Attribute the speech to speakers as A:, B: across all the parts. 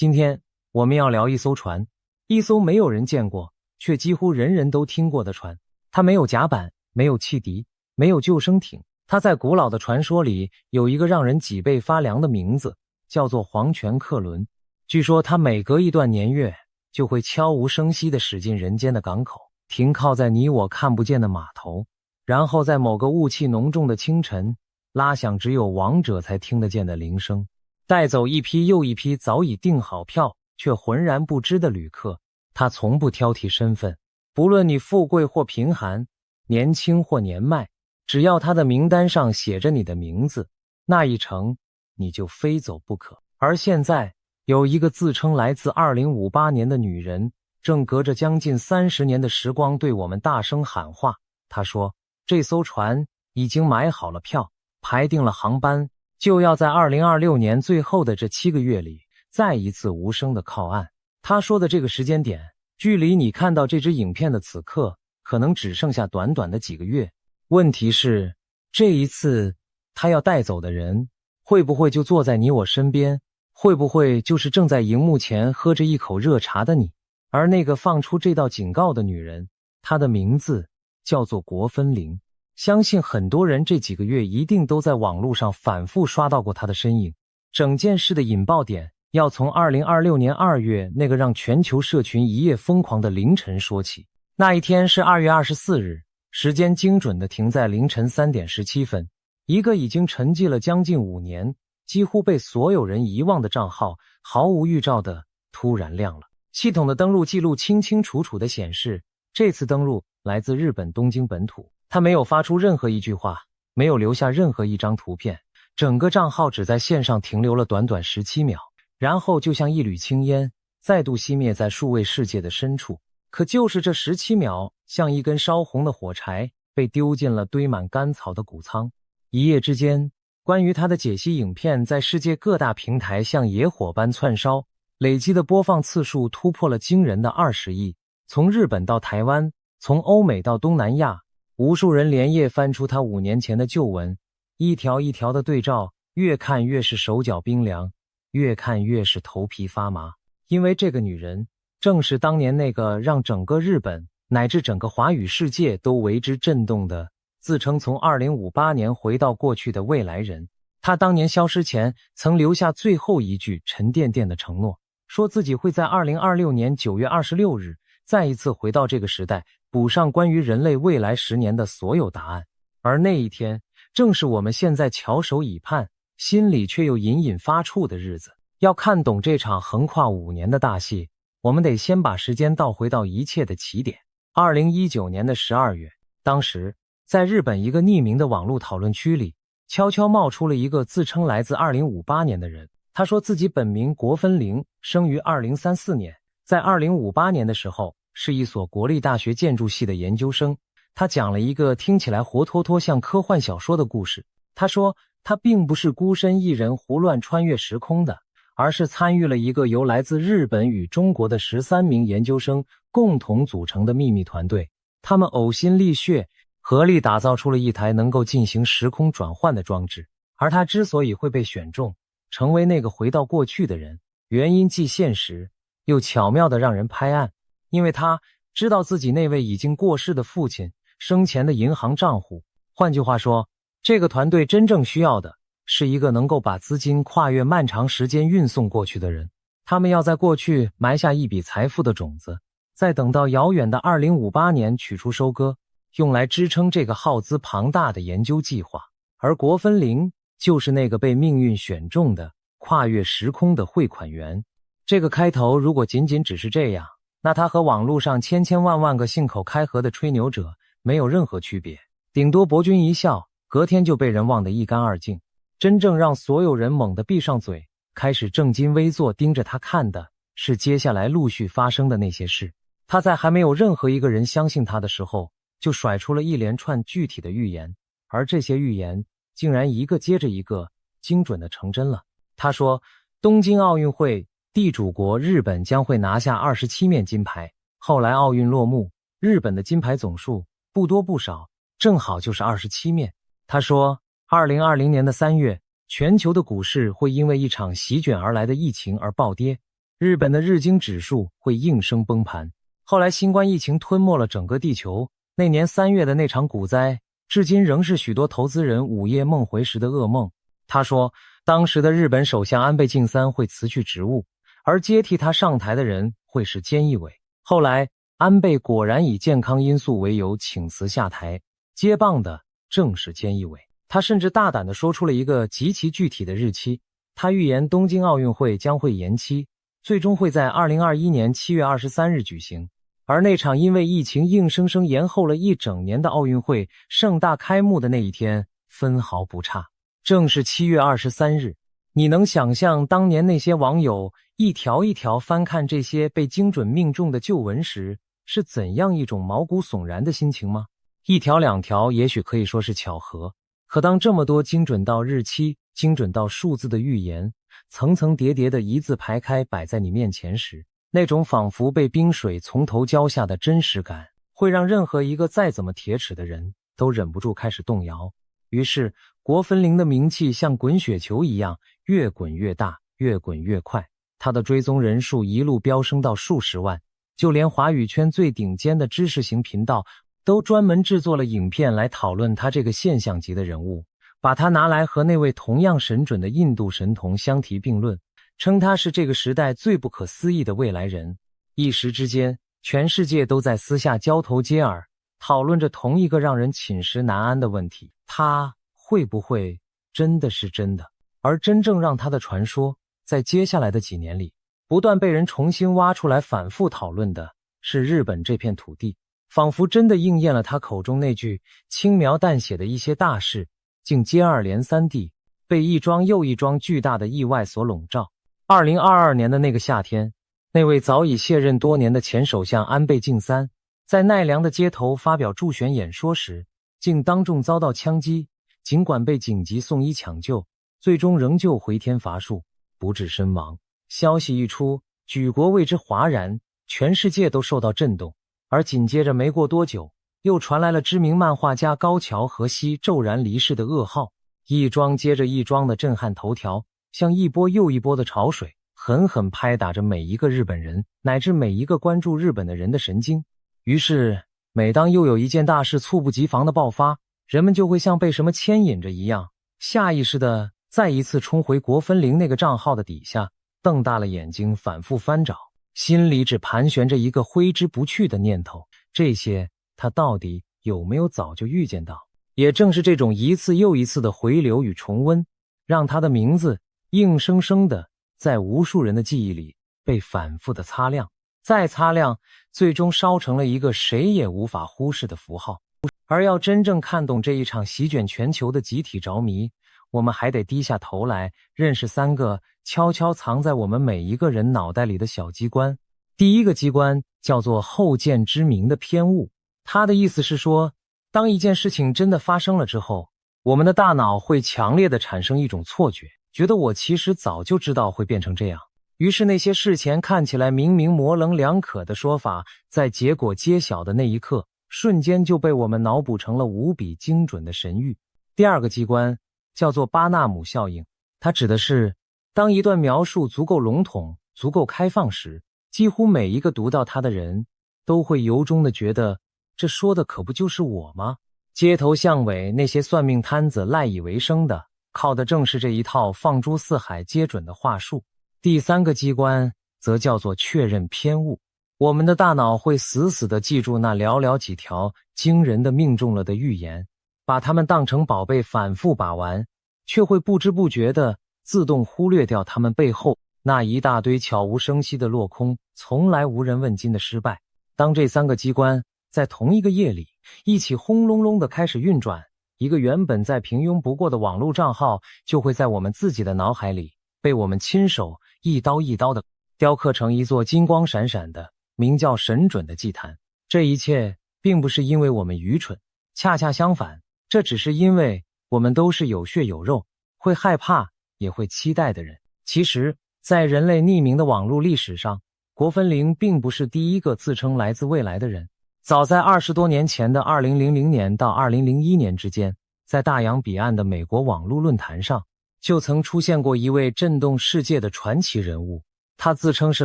A: 今天我们要聊一艘船，一艘没有人见过，却几乎人人都听过的船。它没有甲板，没有汽笛，没有救生艇。它在古老的传说里有一个让人脊背发凉的名字，叫做黄泉客轮。据说它每隔一段年月就会悄无声息地驶进人间的港口，停靠在你我看不见的码头，然后在某个雾气浓重的清晨拉响只有王者才听得见的铃声，带走一批又一批早已订好票却浑然不知的旅客。他从不挑剔身份，不论你富贵或贫寒，年轻或年迈，只要他的名单上写着你的名字，那一程你就非走不可。而现在有一个自称来自2058年的女人，正隔着将近30年的时光对我们大声喊话。她说，这艘船已经买好了票，排定了航班，就要在2026年最后的这7个月里再一次无声的靠岸。她说的这个时间点，距离你看到这支影片的此刻可能只剩下短短的几个月。问题是，这一次她要带走的人会不会就坐在你我身边？会不会就是正在荧幕前喝着一口热茶的你？而那个放出这道警告的女人，她的名字叫做国分玲。相信很多人这几个月一定都在网络上反复刷到过她的身影。整件事的引爆点要从2026年2月那个让全球社群一夜疯狂的凌晨说起。那一天是2月24日，时间精准地停在凌晨3点17分。一个已经沉寂了将近5年，几乎被所有人遗忘的账号毫无预兆地突然亮了。系统的登录记录清清楚楚地显示，这次登录来自日本东京本土。他没有发出任何一句话，没有留下任何一张图片，整个账号只在线上停留了短短17秒，然后就像一缕青烟再度熄灭在数位世界的深处。可就是这17秒，像一根烧红的火柴，被丢进了堆满干草的谷仓。一夜之间，关于他的解析影片在世界各大平台像野火般窜烧，累积的播放次数突破了惊人的20亿。从日本到台湾，从欧美到东南亚，无数人连夜翻出他5年前的旧文，一条一条的对照，越看越是手脚冰凉，越看越是头皮发麻。因为这个女人正是当年那个让整个日本乃至整个华语世界都为之震动的自称从2058年回到过去的未来人。他当年消失前曾留下最后一句沉甸甸的承诺，说自己会在2026年9月26日再一次回到这个时代，补上关于人类未来10年的所有答案。而那一天正是我们现在翘首以盼，心里却又隐隐发怵的日子。要看懂这场横跨5年的大戏，我们得先把时间倒回到一切的起点。2019年的12月，当时在日本一个匿名的网络讨论区里，悄悄冒出了一个自称来自2058年的人。他说自己本名国分玲，生于2034年，在2058年的时候是一所国立大学建筑系的研究生。他讲了一个听起来活脱脱像科幻小说的故事。他说他并不是孤身一人胡乱穿越时空的，而是参与了一个由来自日本与中国的13名研究生共同组成的秘密团队。他们呕心沥血，合力打造出了一台能够进行时空转换的装置。而他之所以会被选中成为那个回到过去的人，原因既现实又巧妙地让人拍案。因为他知道自己那位已经过世的父亲生前的银行账户。换句话说，这个团队真正需要的是一个能够把资金跨越漫长时间运送过去的人。他们要在过去埋下一笔财富的种子，再等到遥远的2058年取出收割，用来支撑这个耗资庞大的研究计划。而国分玲就是那个被命运选中的跨越时空的汇款员。这个开头如果仅仅只是这样，那他和网络上千千万万个信口开河的吹牛者没有任何区别，顶多博君一笑，隔天就被人忘得一干二净。真正让所有人猛地闭上嘴，开始正襟危坐盯着他看的是接下来陆续发生的那些事。他在还没有任何一个人相信他的时候，就甩出了一连串具体的预言，而这些预言竟然一个接着一个精准地成真了。他说，东京奥运会地主国日本将会拿下27面金牌。后来奥运落幕，日本的金牌总数不多不少，正好就是27面。他说2020年的3月，全球的股市会因为一场席卷而来的疫情而暴跌，日本的日经指数会应声崩盘。后来新冠疫情吞没了整个地球，那年3月的那场股灾，至今仍是许多投资人午夜梦回时的噩梦。他说，当时的日本首相安倍晋三会辞去职务，而接替他上台的人会是菅义伟。后来安倍果然以健康因素为由请辞下台，接棒的正是菅义伟。他甚至大胆地说出了一个极其具体的日期，他预言东京奥运会将会延期，最终会在2021年7月23日举行。而那场因为疫情硬生生延后了1整年的奥运会盛大开幕的那一天，分毫不差，正是7月23日。你能想象当年那些网友一条一条翻看这些被精准命中的旧闻时，是怎样一种毛骨悚然的心情吗？一条两条也许可以说是巧合，可当这么多精准到日期、精准到数字的预言，层层叠叠的一字排开摆在你面前时，那种仿佛被冰水从头浇下的真实感，会让任何一个再怎么铁齿的人都忍不住开始动摇。于是国分林的名气像滚雪球一样越滚越大，越滚越快，他的追踪人数一路飙升到数十万，就连华语圈最顶尖的知识型频道都专门制作了影片来讨论他这个现象级的人物，把他拿来和那位同样神准的印度神童相提并论，称他是这个时代最不可思议的未来人。一时之间，全世界都在私下交头接耳，讨论着同一个让人寝食难安的问题：他会不会真的是真的？而真正让他的传说在接下来的几年里不断被人重新挖出来反复讨论的是日本这片土地，仿佛真的应验了他口中那句轻描淡写的一些大事，竟接二连三地被一桩又一桩巨大的意外所笼罩。2022年的那个夏天，那位早已卸任多年的前首相安倍晋三在奈良的街头发表助选演说时，竟当众遭到枪击，尽管被紧急送医抢救，最终仍旧回天乏术，不治身亡。消息一出，举国为之哗然，全世界都受到震动。而紧接着没过多久，又传来了知名漫画家高桥和希骤然离世的噩耗，一桩接着一桩的震撼头条，像一波又一波的潮水，狠狠拍打着每一个日本人，乃至每一个关注日本的人的神经。于是，每当又有一件大事猝不及防的爆发，人们就会像被什么牵引着一样，下意识地再一次冲回国分林那个账号的底下，瞪大了眼睛反复翻找，心里只盘旋着一个挥之不去的念头：这些他到底有没有早就预见到？也正是这种一次又一次的回流与重温，让他的名字硬生生的在无数人的记忆里被反复的擦亮，再擦亮，最终烧成了一个谁也无法忽视的符号。而要真正看懂这一场席卷全球的集体着迷，我们还得低下头来认识3个悄悄藏在我们每一个人脑袋里的小机关。第一个机关叫做后见之明的偏误，它的意思是说，当一件事情真的发生了之后，我们的大脑会强烈的产生一种错觉，觉得我其实早就知道会变成这样。于是那些事前看起来明明模棱两可的说法，在结果揭晓的那一刻，瞬间就被我们脑补成了无比精准的神谕。第二个机关叫做巴纳姆效应，它指的是当一段描述足够笼统、足够开放时，几乎每一个读到它的人都会由衷的觉得，这说的可不就是我吗？街头巷尾那些算命摊子赖以为生的，靠的正是这一套放诸四海皆准的话术。第三个机关则叫做确认偏误，我们的大脑会死死地记住那寥寥几条惊人的命中了的预言，把它们当成宝贝反复把玩，却会不知不觉地自动忽略掉它们背后那一大堆悄无声息的落空，从来无人问津的失败。当这3个机关在同一个夜里一起轰隆隆地开始运转，一个原本再平庸不过的网络账号就会在我们自己的脑海里被我们亲手一刀一刀地雕刻成一座金光闪闪的名叫神准的祭坛。这一切并不是因为我们愚蠢，恰恰相反，这只是因为我们都是有血有肉，会害怕也会期待的人。其实在人类匿名的网络历史上，国分林并不是第一个自称来自未来的人。早在20多年前的2000年到2001年之间，在大洋彼岸的美国网络论坛上，就曾出现过一位震动世界的传奇人物。他自称是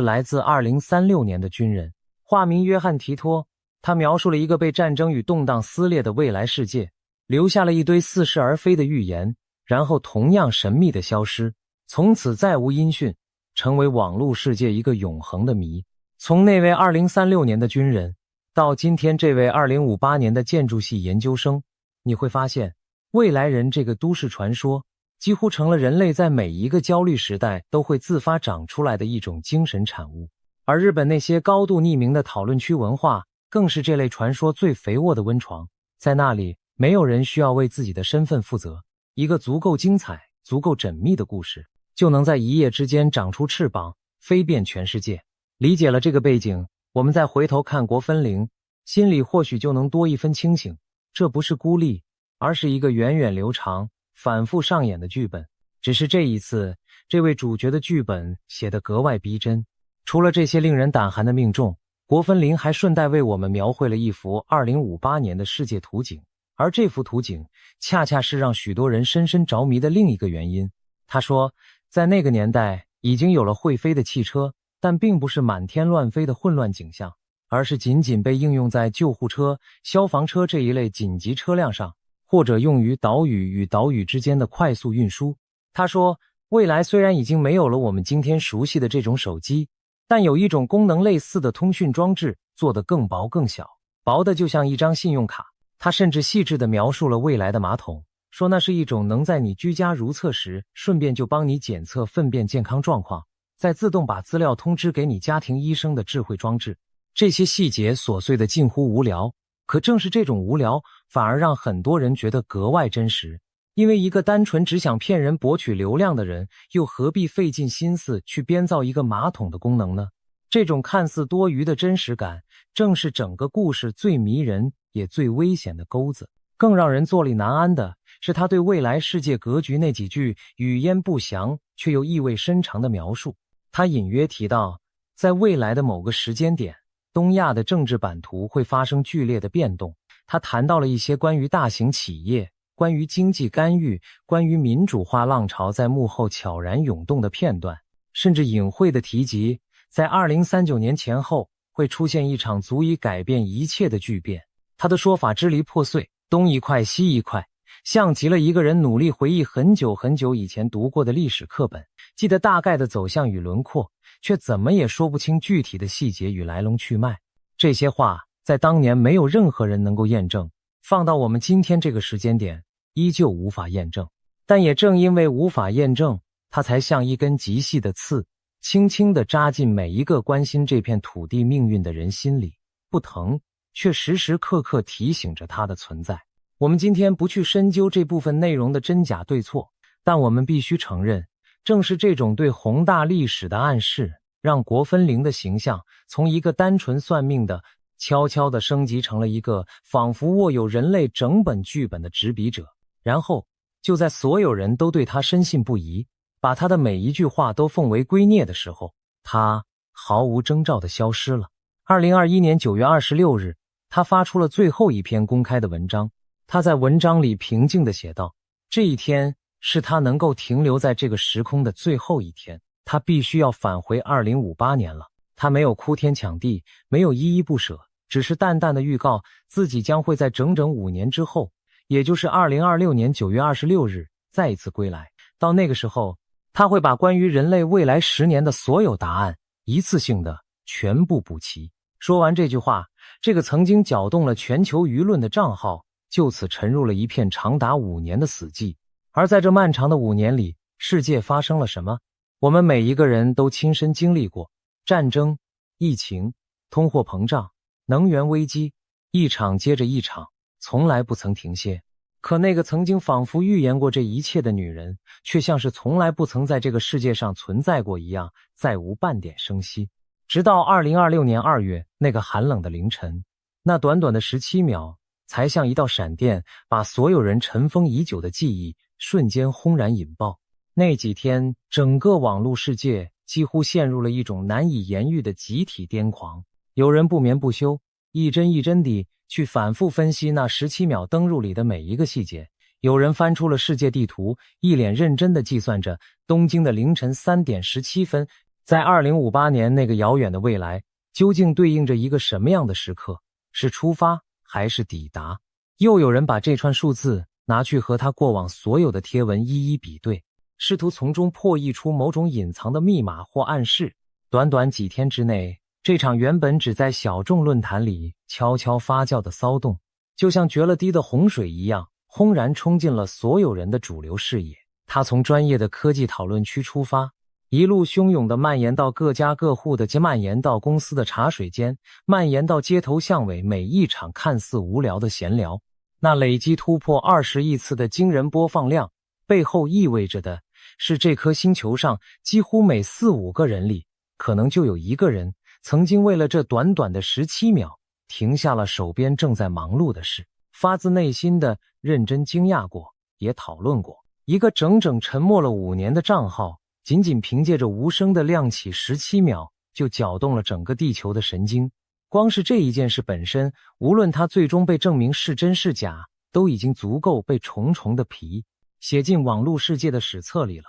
A: 来自2036年的军人，化名约翰·提托。他描述了一个被战争与动荡撕裂的未来世界，留下了一堆似是而非的预言，然后同样神秘的消失，从此再无音讯，成为网络世界一个永恒的谜。从那位2036年的军人到今天这位2058年的建筑系研究生，你会发现未来人这个都市传说几乎成了人类在每一个焦虑时代都会自发长出来的一种精神产物。而日本那些高度匿名的讨论区文化更是这类传说最肥沃的温床，在那里没有人需要为自己的身份负责，一个足够精彩、足够缜密的故事就能在一夜之间长出翅膀，飞遍全世界。理解了这个背景，我们再回头看国分灵，心里或许就能多一分清醒。这不是孤立，而是一个源远流长、反复上演的剧本。只是这一次，这位主角的剧本写得格外逼真。除了这些令人胆寒的命中，国分灵还顺带为我们描绘了一幅2058年的世界图景，而这幅图景恰恰是让许多人深深着迷的另一个原因。他说，在那个年代已经有了会飞的汽车，但并不是满天乱飞的混乱景象，而是仅仅被应用在救护车、消防车这一类紧急车辆上，或者用于岛屿与岛屿之间的快速运输。他说，未来虽然已经没有了我们今天熟悉的这种手机，但有一种功能类似的通讯装置做得更薄更小，薄的就像一张信用卡。他甚至细致地描述了未来的马桶，说那是一种能在你居家如厕时顺便就帮你检测粪便健康状况，再自动把资料通知给你家庭医生的智慧装置。这些细节琐碎的近乎无聊，可正是这种无聊反而让很多人觉得格外真实。因为一个单纯只想骗人博取流量的人，又何必费尽心思去编造一个马桶的功能呢？这种看似多余的真实感，正是整个故事最迷人也最危险的钩子。更让人坐立难安的是他对未来世界格局那几句语焉不详却又意味深长的描述。他隐约提到，在未来的某个时间点，东亚的政治版图会发生剧烈的变动。他谈到了一些关于大型企业、关于经济干预、关于民主化浪潮在幕后悄然涌动的片段，甚至隐晦地提及，在2039年前后会出现一场足以改变一切的巨变。他的说法支离破碎，东一块西一块，像极了一个人努力回忆很久很久以前读过的历史课本，记得大概的走向与轮廓，却怎么也说不清具体的细节与来龙去脉。这些话在当年没有任何人能够验证，放到我们今天这个时间点依旧无法验证。但也正因为无法验证，它才像一根极细的刺，轻轻地扎进每一个关心这片土地命运的人心里，不疼，却时时刻刻提醒着它的存在。我们今天不去深究这部分内容的真假对错，但我们必须承认，正是这种对宏大历史的暗示，让国分灵的形象从一个单纯算命的悄悄地升级成了一个仿佛握有人类整本剧本的执笔者。然后就在所有人都对他深信不疑，把他的每一句话都奉为圭臬的时候，他毫无征兆地消失了。2021年9月26日，他发出了最后一篇公开的文章。他在文章里平静地写道，这一天是他能够停留在这个时空的最后一天，他必须要返回2058年了。他没有哭天抢地，没有依依不舍，只是淡淡的预告自己将会在整整5年之后，也就是2026年9月26日再一次归来。到那个时候，他会把关于人类未来10年的所有答案一次性的全部补齐。说完这句话，这个曾经搅动了全球舆论的账号就此沉入了一片长达5年的死寂。而在这漫长的5年里，世界发生了什么？我们每一个人都亲身经历过战争、疫情、通货膨胀、能源危机，一场接着一场，从来不曾停歇。可那个曾经仿佛预言过这一切的女人，却像是从来不曾在这个世界上存在过一样，再无半点声息。直到2026年2月那个寒冷的凌晨，那短短的17秒，才像一道闪电，把所有人尘封已久的记忆瞬间轰然引爆。那几天，整个网络世界几乎陷入了一种难以言喻的集体癫狂。有人不眠不休，一帧一帧地去反复分析那17秒登入里的每一个细节。有人翻出了世界地图，一脸认真地计算着东京的凌晨3点17分在2058年那个遥远的未来，究竟对应着一个什么样的时刻？是出发还是抵达？又有人把这串数字拿去和他过往所有的贴文一一比对，试图从中破译出某种隐藏的密码或暗示。短短几天之内，这场原本只在小众论坛里悄悄发酵的骚动，就像决了堤的洪水一样，轰然冲进了所有人的主流视野。它从专业的科技讨论区出发，一路汹涌地蔓延到各家各户的街，蔓延到公司的茶水间，蔓延到街头巷尾每一场看似无聊的闲聊。那累积突破20亿次的惊人播放量，背后意味着的是这颗星球上几乎每4-5个人里，可能就有一个人曾经为了这短短的17秒，停下了手边正在忙碌的事，发自内心的认真惊讶过，也讨论过。一个整整沉默了5年的账号，仅仅凭借着无声的亮起17秒，就搅动了整个地球的神经。光是这一件事本身，无论它最终被证明是真是假，都已经足够被重重的皮写进网络世界的史册里了。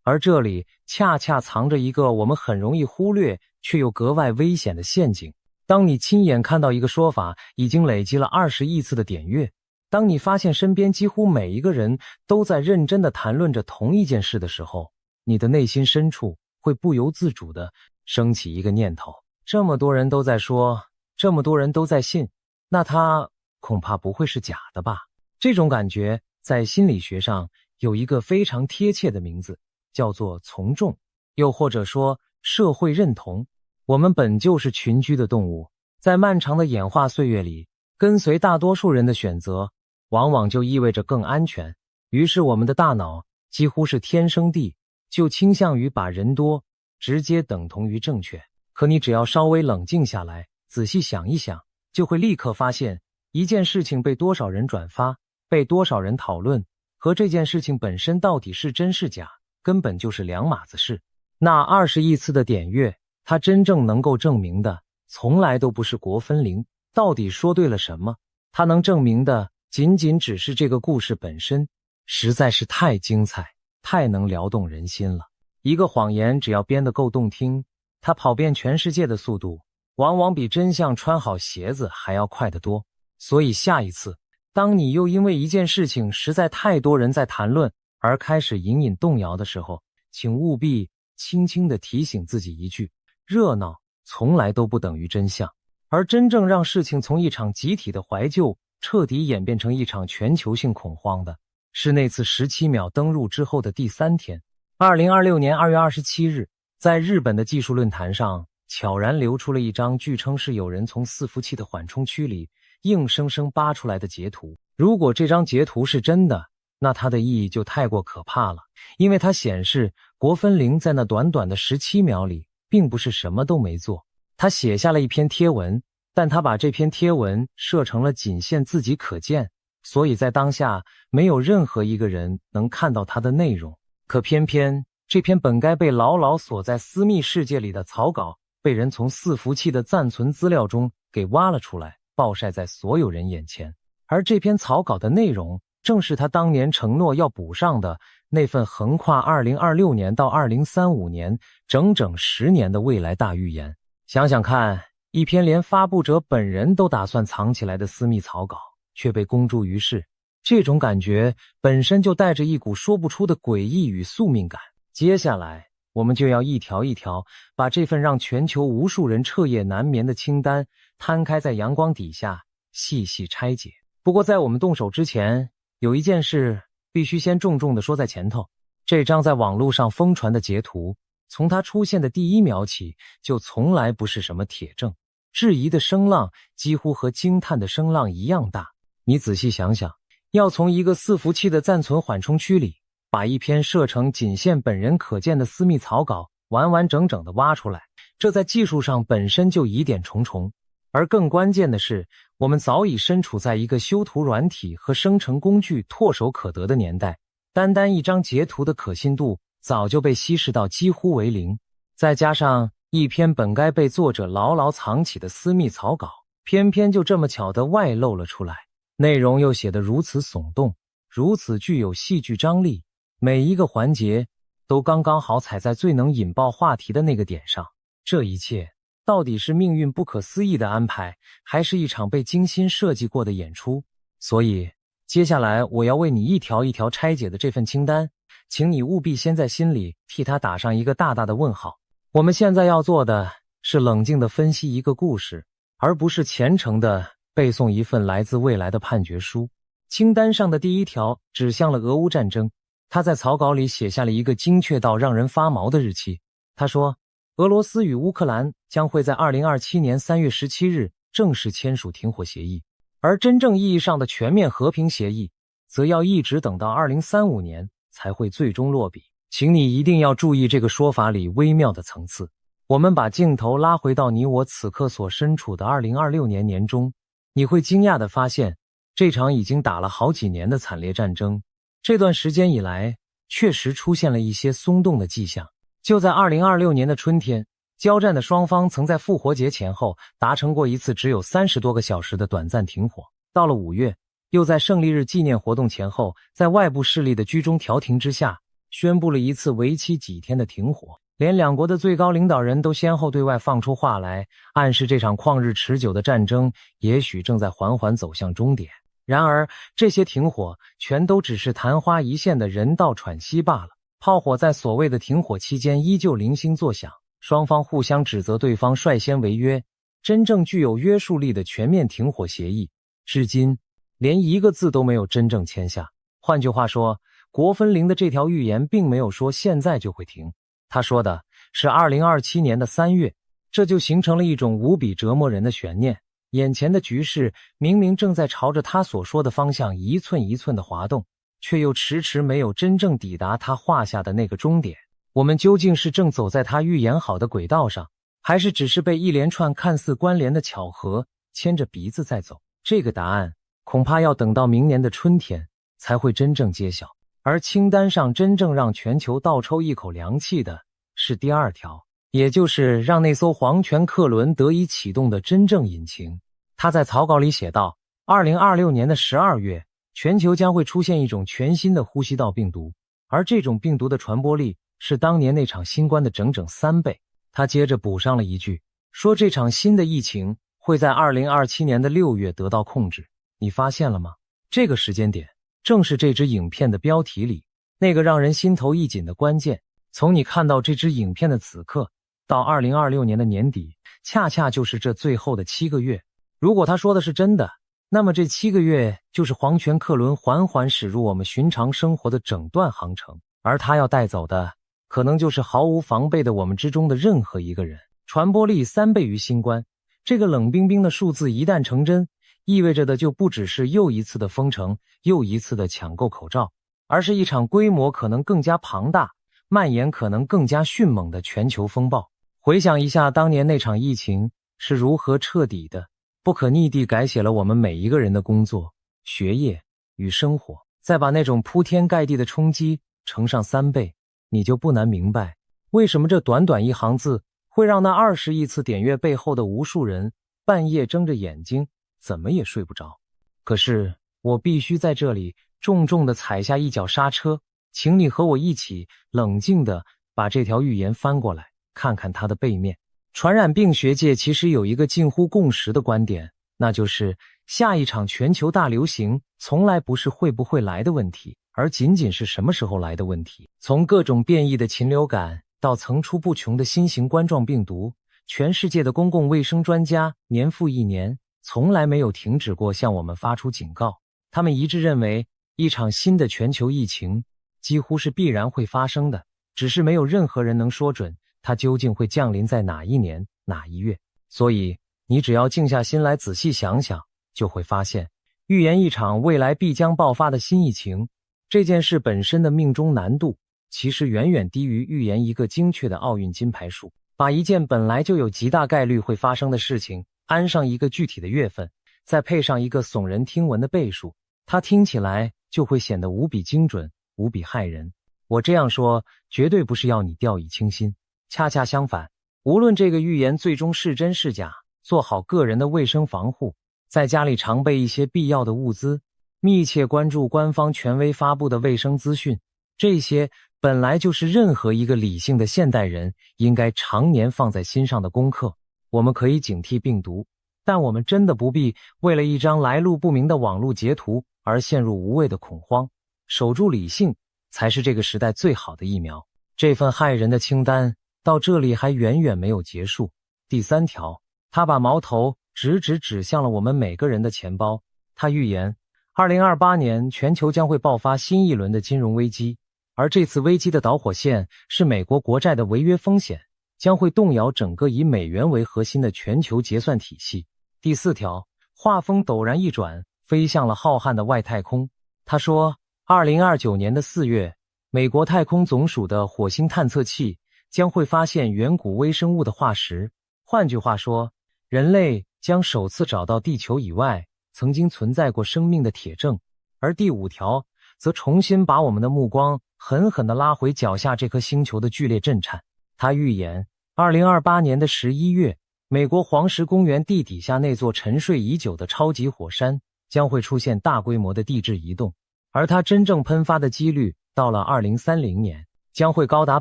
A: 而这里恰恰藏着一个我们很容易忽略却又格外危险的陷阱。当你亲眼看到一个说法已经累积了20亿次的点阅，当你发现身边几乎每一个人都在认真地谈论着同一件事的时候，你的内心深处会不由自主地升起一个念头：这么多人都在说，这么多人都在信，那它恐怕不会是假的吧？这种感觉在心理学上有一个非常贴切的名字，叫做从众，又或者说社会认同。我们本就是群居的动物，在漫长的演化岁月里，跟随大多数人的选择往往就意味着更安全。于是我们的大脑几乎是天生地就倾向于把人多直接等同于正确。可你只要稍微冷静下来，仔细想一想，就会立刻发现，一件事情被多少人转发，被多少人讨论，和这件事情本身到底是真是假，根本就是两码子事。那20亿次的点阅，它真正能够证明的从来都不是国分零到底说对了什么，它能证明的仅仅只是这个故事本身实在是太精彩，太能撩动人心了。一个谎言只要编得够动听，它跑遍全世界的速度往往比真相穿好鞋子还要快得多。所以下一次，当你又因为一件事情实在太多人在谈论而开始隐隐动摇的时候，请务必轻轻地提醒自己一句：热闹从来都不等于真相。而真正让事情从一场集体的怀旧彻底演变成一场全球性恐慌的，是那次17秒登入之后的第3天。2026年2月27日，在日本的技术论坛上，悄然流出了一张据称是有人从伺服器的缓冲区里硬生生扒出来的截图。如果这张截图是真的，那它的意义就太过可怕了，因为它显示国分零在那短短的17秒里并不是什么都没做。他写下了一篇贴文，但他把这篇贴文设成了仅限自己可见，所以在当下没有任何一个人能看到它的内容。可偏偏这篇本该被牢牢锁在私密世界里的草稿，被人从伺服器的暂存资料中给挖了出来，暴晒在所有人眼前。而这篇草稿的内容正是他当年承诺要补上的那份横跨2026年到2035年整整10年的未来大预言。想想看，一篇连发布者本人都打算藏起来的私密草稿却被公诸于世，这种感觉本身就带着一股说不出的诡异与宿命感。接下来我们就要一条一条把这份让全球无数人彻夜难眠的清单摊开在阳光底下细细拆解。不过在我们动手之前，有一件事必须先重重地说在前头。这张在网络上疯传的截图，从它出现的第1秒起就从来不是什么铁证，质疑的声浪几乎和惊叹的声浪一样大。你仔细想想，要从一个伺服器的暂存缓冲区里把一篇设成仅限本人可见的私密草稿完完整整地挖出来，这在技术上本身就疑点重重。而更关键的是，我们早已身处在一个修图软体和生成工具唾手可得的年代，单单一张截图的可信度早就被稀释到几乎为零。再加上一篇本该被作者牢牢藏起的私密草稿，偏偏就这么巧地外露了出来，内容又写得如此耸动，如此具有戏剧张力，每一个环节都刚刚好踩在最能引爆话题的那个点上。这一切到底是命运不可思议的安排，还是一场被精心设计过的演出？所以接下来我要为你一条一条拆解的这份清单，请你务必先在心里替它打上一个大大的问号。我们现在要做的是冷静地分析一个故事，而不是虔诚地背诵一份来自未来的判决书。清单上的第一条指向了俄乌战争，他在草稿里写下了一个精确到让人发毛的日期。他说，俄罗斯与乌克兰将会在2027年3月17日正式签署停火协议，而真正意义上的全面和平协议则要一直等到2035年才会最终落笔。请你一定要注意这个说法里微妙的层次。我们把镜头拉回到你我此刻所身处的2026年年中，你会惊讶地发现，这场已经打了好几年的惨烈战争，这段时间以来确实出现了一些松动的迹象。就在2026年的春天，交战的双方曾在复活节前后达成过一次只有30多个小时的短暂停火。到了5月，又在胜利日纪念活动前后，在外部势力的居中调停之下，宣布了一次为期几天的停火。连两国的最高领导人都先后对外放出话来，暗示这场旷日持久的战争也许正在缓缓走向终点。然而，这些停火全都只是昙花一现的人道喘息罢了。炮火在所谓的停火期间依旧零星作响，双方互相指责对方率先违约。真正具有约束力的全面停火协议，至今连一个字都没有真正签下。换句话说，国分零的这条预言并没有说现在就会停，他说的是2027年的3月，这就形成了一种无比折磨人的悬念。眼前的局势明明正在朝着他所说的方向一寸一寸的滑动，却又迟迟没有真正抵达他画下的那个终点。我们究竟是正走在他预言好的轨道上，还是只是被一连串看似关联的巧合牵着鼻子在走？这个答案恐怕要等到明年的春天才会真正揭晓。而清单上真正让全球倒抽一口凉气的是第2条，也就是让那艘皇权客轮得以启动的真正引擎。他在草稿里写道，2026年的12月，全球将会出现一种全新的呼吸道病毒，而这种病毒的传播力是当年那场新冠的整整3倍。他接着补上了一句，说这场新的疫情会在2027年的6月得到控制。你发现了吗？这个时间点正是这支影片的标题里那个让人心头一紧的关键。从你看到这支影片的此刻到2026年的年底，恰恰就是这最后的7个月。如果他说的是真的，那么这7个月就是皇权客轮缓缓驶入我们寻常生活的整段航程，而他要带走的可能就是毫无防备的我们之中的任何一个人。传播力3倍于新冠，这个冷冰冰的数字一旦成真，意味着的就不只是又一次的封城，又一次的抢购口罩，而是一场规模可能更加庞大，蔓延可能更加迅猛的全球风暴。回想一下当年那场疫情是如何彻底的、不可逆地改写了我们每一个人的工作、学业与生活，再把那种铺天盖地的冲击乘上3倍，你就不难明白，为什么这短短一行字会让那20亿次点阅背后的无数人半夜睁着眼睛怎么也睡不着。可是我必须在这里重重地踩下一脚刹车，请你和我一起冷静地把这条预言翻过来，看看它的背面。传染病学界其实有一个近乎共识的观点，那就是下一场全球大流行从来不是会不会来的问题，而仅仅是什么时候来的问题。从各种变异的禽流感到层出不穷的新型冠状病毒，全世界的公共卫生专家年复一年从来没有停止过向我们发出警告。他们一致认为，一场新的全球疫情几乎是必然会发生的，只是没有任何人能说准它究竟会降临在哪一年哪一月。所以你只要静下心来仔细想想，就会发现预言一场未来必将爆发的新疫情这件事本身的命中难度其实远远低于预言一个精确的奥运金牌数。把一件本来就有极大概率会发生的事情安上一个具体的月份，再配上一个耸人听闻的倍数，它听起来就会显得无比精准，无比骇人。我这样说绝对不是要你掉以轻心，恰恰相反，无论这个预言最终是真是假，做好个人的卫生防护，在家里常备一些必要的物资，密切关注官方权威发布的卫生资讯，这些本来就是任何一个理性的现代人应该常年放在心上的功课。我们可以警惕病毒，但我们真的不必为了一张来路不明的网络截图而陷入无谓的恐慌。守住理性才是这个时代最好的疫苗。这份害人的清单到这里还远远没有结束。第3条，他把矛头直指向了我们每个人的钱包。他预言2028年全球将会爆发新一轮的金融危机，而这次危机的导火线是美国国债的违约风险，将会动摇整个以美元为核心的全球结算体系。第4条，画风陡然一转，飞向了浩瀚的外太空。他说2029年的4月，美国太空总署的火星探测器将会发现远古微生物的化石。换句话说，人类将首次找到地球以外曾经存在过生命的铁证。而第5条则重新把我们的目光狠狠地拉回脚下这颗星球的剧烈震颤。他预言2028年的11月，美国黄石公园地底下那座沉睡已久的超级火山将会出现大规模的地质移动，而它真正喷发的几率到了2030年将会高达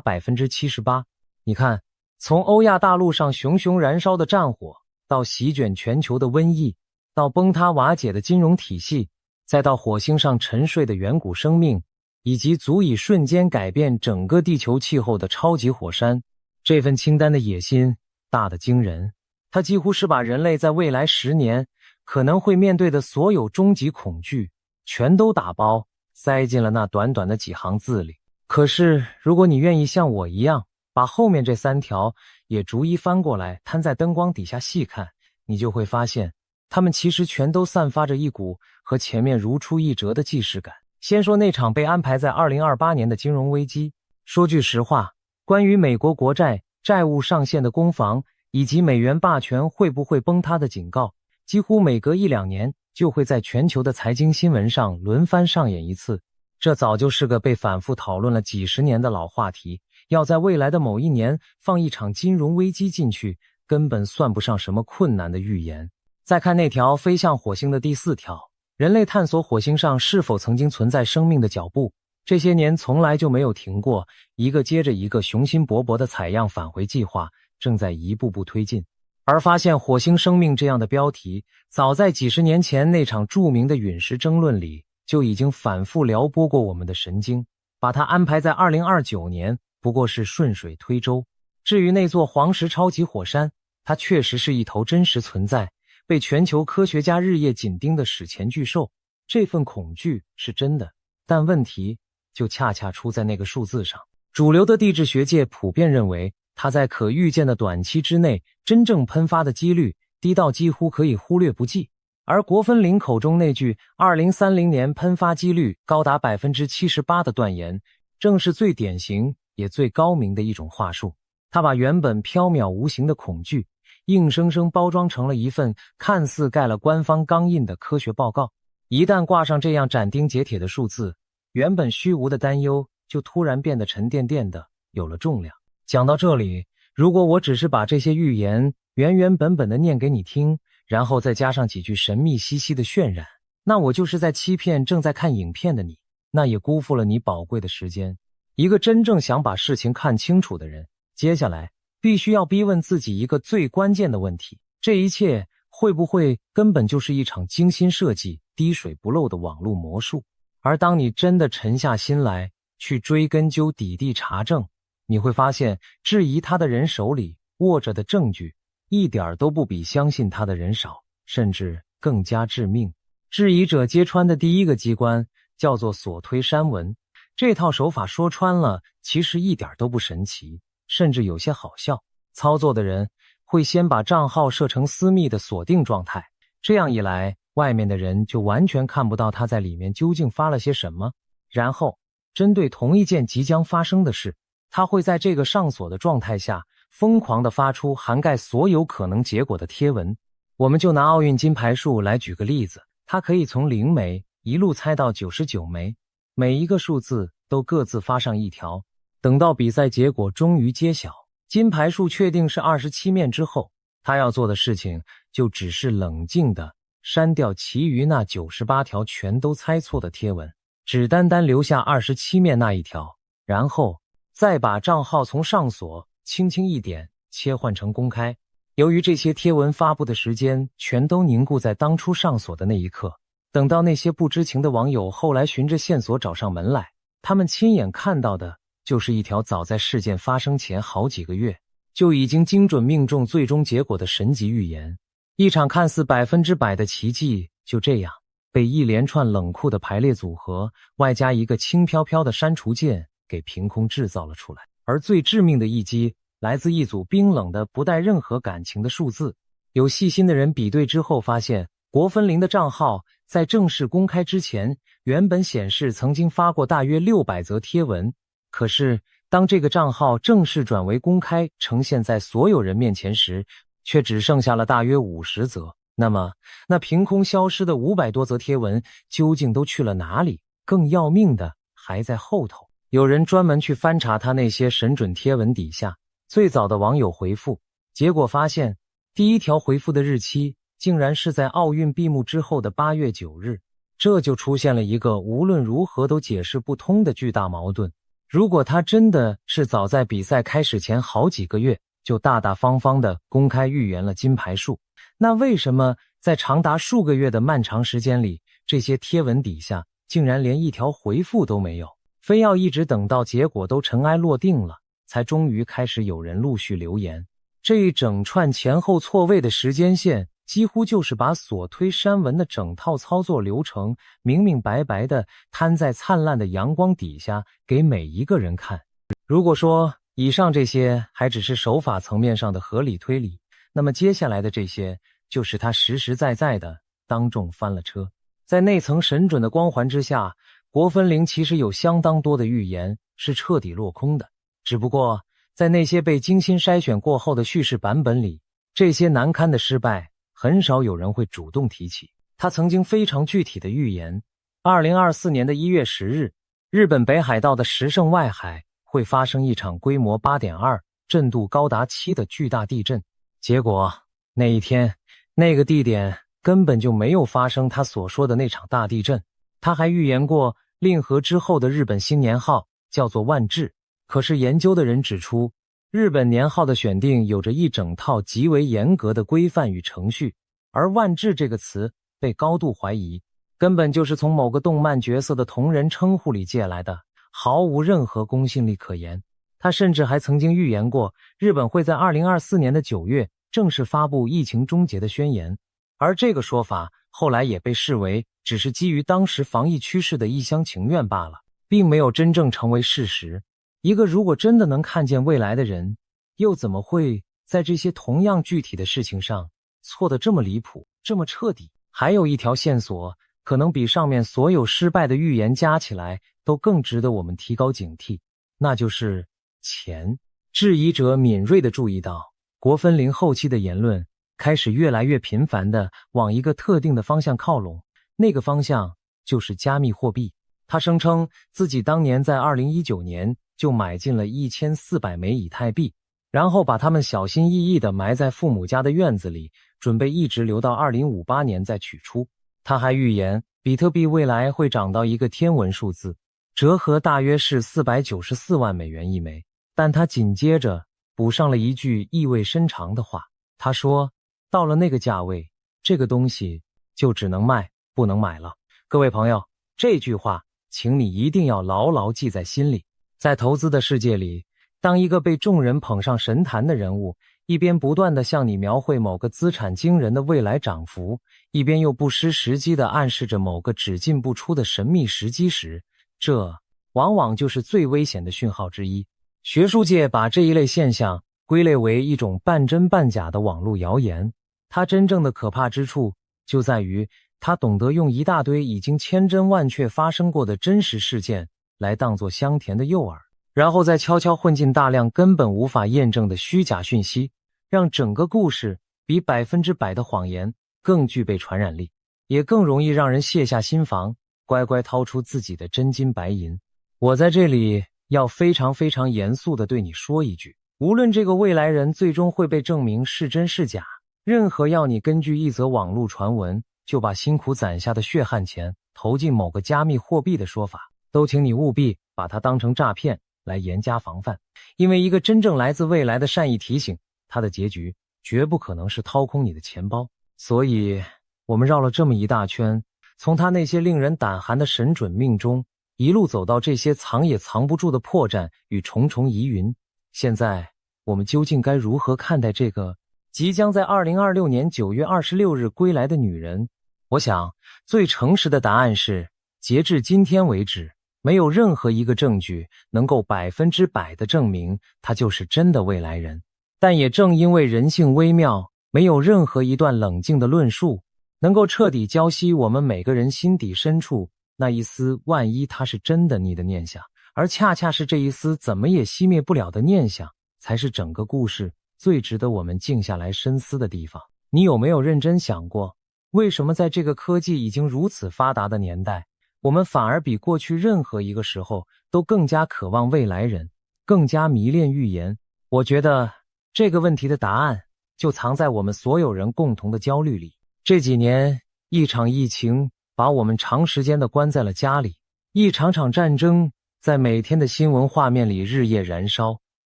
A: 78%。 你看，从欧亚大陆上熊熊燃烧的战火，到席卷全球的瘟疫，到崩塌瓦解的金融体系，再到火星上沉睡的远古生命，以及足以瞬间改变整个地球气候的超级火山，这份清单的野心大得惊人。它几乎是把人类在未来10年可能会面对的所有终极恐惧全都打包塞进了那短短的几行字里。可是如果你愿意像我一样把后面这3条也逐一翻过来摊在灯光底下细看，你就会发现它们其实全都散发着一股和前面如出一辙的既视感。先说那场被安排在2028年的金融危机。说句实话，关于美国国债债务上限的攻防以及美元霸权会不会崩塌的警告，几乎每隔1-2年就会在全球的财经新闻上轮番上演一次。这早就是个被反复讨论了几十年的老话题，要在未来的某一年放一场金融危机进去，根本算不上什么困难的预言。再看那条飞向火星的第4条，人类探索火星上是否曾经存在生命的脚步，这些年从来就没有停过，一个接着一个雄心勃勃的采样返回计划正在一步步推进。而发现火星生命这样的标题，早在几十年前那场著名的陨石争论里就已经反复撩拨过我们的神经，把它安排在2029年不过是顺水推舟。至于那座黄石超级火山，它确实是一头真实存在，被全球科学家日夜紧盯的史前巨兽。这份恐惧是真的，但问题就恰恰出在那个数字上。主流的地质学界普遍认为，它在可预见的短期之内真正喷发的几率低到几乎可以忽略不计。而国分林口中那句2030年喷发几率高达 78% 的断言，正是最典型也最高明的一种话术。它把原本缥缈无形的恐惧硬生生包装成了一份看似盖了官方钢印的科学报告。一旦挂上这样斩钉截铁的数字，原本虚无的担忧就突然变得沉甸甸的，有了重量。讲到这里，如果我只是把这些预言原本的念给你听，然后再加上几句神秘兮兮的渲染，那我就是在欺骗正在看影片的你，那也辜负了你宝贵的时间。一个真正想把事情看清楚的人，接下来必须要逼问自己一个最关键的问题：这一切会不会根本就是一场精心设计、滴水不漏的网络魔术？而当你真的沉下心来去追根究底地查证，你会发现质疑他的人手里握着的证据一点都不比相信他的人少，甚至更加致命。质疑者揭穿的第一个机关叫做锁推删文。这套手法说穿了其实一点都不神奇，甚至有些好笑。操作的人会先把账号设成私密的锁定状态，这样一来外面的人就完全看不到他在里面究竟发了些什么。然后针对同一件即将发生的事，他会在这个上锁的状态下疯狂地发出涵盖所有可能结果的贴文。我们就拿奥运金牌数来举个例子，它可以从0枚一路猜到99枚，每一个数字都各自发上一条。等到比赛结果终于揭晓，金牌数确定是27面之后，他要做的事情就只是冷静地删掉其余那98条全都猜错的贴文，只单单留下27面那一条。然后再把账号从上锁轻轻一点，切换成公开。由于这些贴文发布的时间全都凝固在当初上锁的那一刻，等到那些不知情的网友后来循着线索找上门来，他们亲眼看到的就是一条早在事件发生前好几个月就已经精准命中最终结果的神级预言。一场看似100%的奇迹就这样被一连串冷酷的排列组合，外加一个轻飘飘的删除键给凭空制造了出来。而最致命的一击来自一组冰冷的不带任何感情的数字。有细心的人比对之后发现，国分林的账号在正式公开之前原本显示曾经发过大约600则贴文，可是当这个账号正式转为公开呈现在所有人面前时，却只剩下了大约50则。那么那凭空消失的500多则贴文究竟都去了哪里？更要命的还在后头。有人专门去翻查他那些神准贴文底下最早的网友回复，结果发现第一条回复的日期竟然是在奥运闭幕之后的8月9日。这就出现了一个无论如何都解释不通的巨大矛盾。如果他真的是早在比赛开始前好几个月就大大方方地公开预言了金牌数，那为什么在长达数个月的漫长时间里，这些贴文底下竟然连一条回复都没有，非要一直等到结果都尘埃落定了，才终于开始有人陆续留言？这一整串前后错位的时间线，几乎就是把锁推删文的整套操作流程明明白白地摊在灿烂的阳光底下给每一个人看。如果说以上这些还只是手法层面上的合理推理，那么接下来的这些就是他实实在在的当众翻了车。在那层神准的光环之下，国分林其实有相当多的预言是彻底落空的，只不过在那些被精心筛选过后的叙事版本里，这些难堪的失败很少有人会主动提起。他曾经非常具体的预言2024年的1月10日，日本北海道的石胜外海会发生一场规模 8.2 震度高达7的巨大地震。结果那一天那个地点根本就没有发生他所说的那场大地震。他还预言过令和之后的日本新年号叫做万治，可是研究的人指出，日本年号的选定有着一整套极为严格的规范与程序，而万治这个词被高度怀疑，根本就是从某个动漫角色的同人称呼里借来的，毫无任何公信力可言。他甚至还曾经预言过日本会在2024年的9月正式发布疫情终结的宣言，而这个说法后来也被视为只是基于当时防疫趋势的一厢情愿罢了，并没有真正成为事实。一个如果真的能看见未来的人，又怎么会在这些同样具体的事情上错得这么离谱，这么彻底？还有一条线索可能比上面所有失败的预言加起来都更值得我们提高警惕，那就是钱。质疑者敏锐地注意到，国分林后期的言论开始越来越频繁地往一个特定的方向靠拢，那个方向就是加密货币。他声称自己当年在2019年就买进了1400枚以太币，然后把它们小心翼翼地埋在父母家的院子里，准备一直留到2058年再取出。他还预言比特币未来会涨到一个天文数字，折合大约是494万美元一枚。但他紧接着补上了一句意味深长的话，他说到了那个价位，这个东西就只能卖不能买了。各位朋友，这句话请你一定要牢牢记在心里。在投资的世界里，当一个被众人捧上神坛的人物一边不断地向你描绘某个资产惊人的未来涨幅，一边又不失时机地暗示着某个只进不出的神秘时机时，这往往就是最危险的讯号之一。学术界把这一类现象归类为一种半真半假的网络谣言，它真正的可怕之处就在于它懂得用一大堆已经千真万确发生过的真实事件来当作香甜的诱饵，然后再悄悄混进大量根本无法验证的虚假讯息，让整个故事比100%的谎言更具备传染力，也更容易让人卸下心防，乖乖掏出自己的真金白银。我在这里要非常非常严肃地对你说一句，无论这个未来人最终会被证明是真是假，任何要你根据一则网络传闻就把辛苦攒下的血汗钱投进某个加密货币的说法，都请你务必把它当成诈骗，来严加防范。因为一个真正来自未来的善意提醒，它的结局绝不可能是掏空你的钱包。所以我们绕了这么一大圈，从他那些令人胆寒的神准命中，一路走到这些藏也藏不住的破绽与重重疑云。现在我们究竟该如何看待这个即将在2026年9月26日归来的女人？我想最诚实的答案是，截至今天为止，没有任何一个证据能够100%的证明她就是真的未来人。但也正因为人性微妙，没有任何一段冷静的论述能够彻底浇熄我们每个人心底深处那一丝万一它是真的你的念想，而恰恰是这一丝怎么也熄灭不了的念想，才是整个故事最值得我们静下来深思的地方。你有没有认真想过，为什么在这个科技已经如此发达的年代，我们反而比过去任何一个时候都更加渴望未来人，更加迷恋预言？我觉得这个问题的答案就藏在我们所有人共同的焦虑里。这几年，一场疫情把我们长时间地关在了家里，一场场战争在每天的新闻画面里日夜燃烧，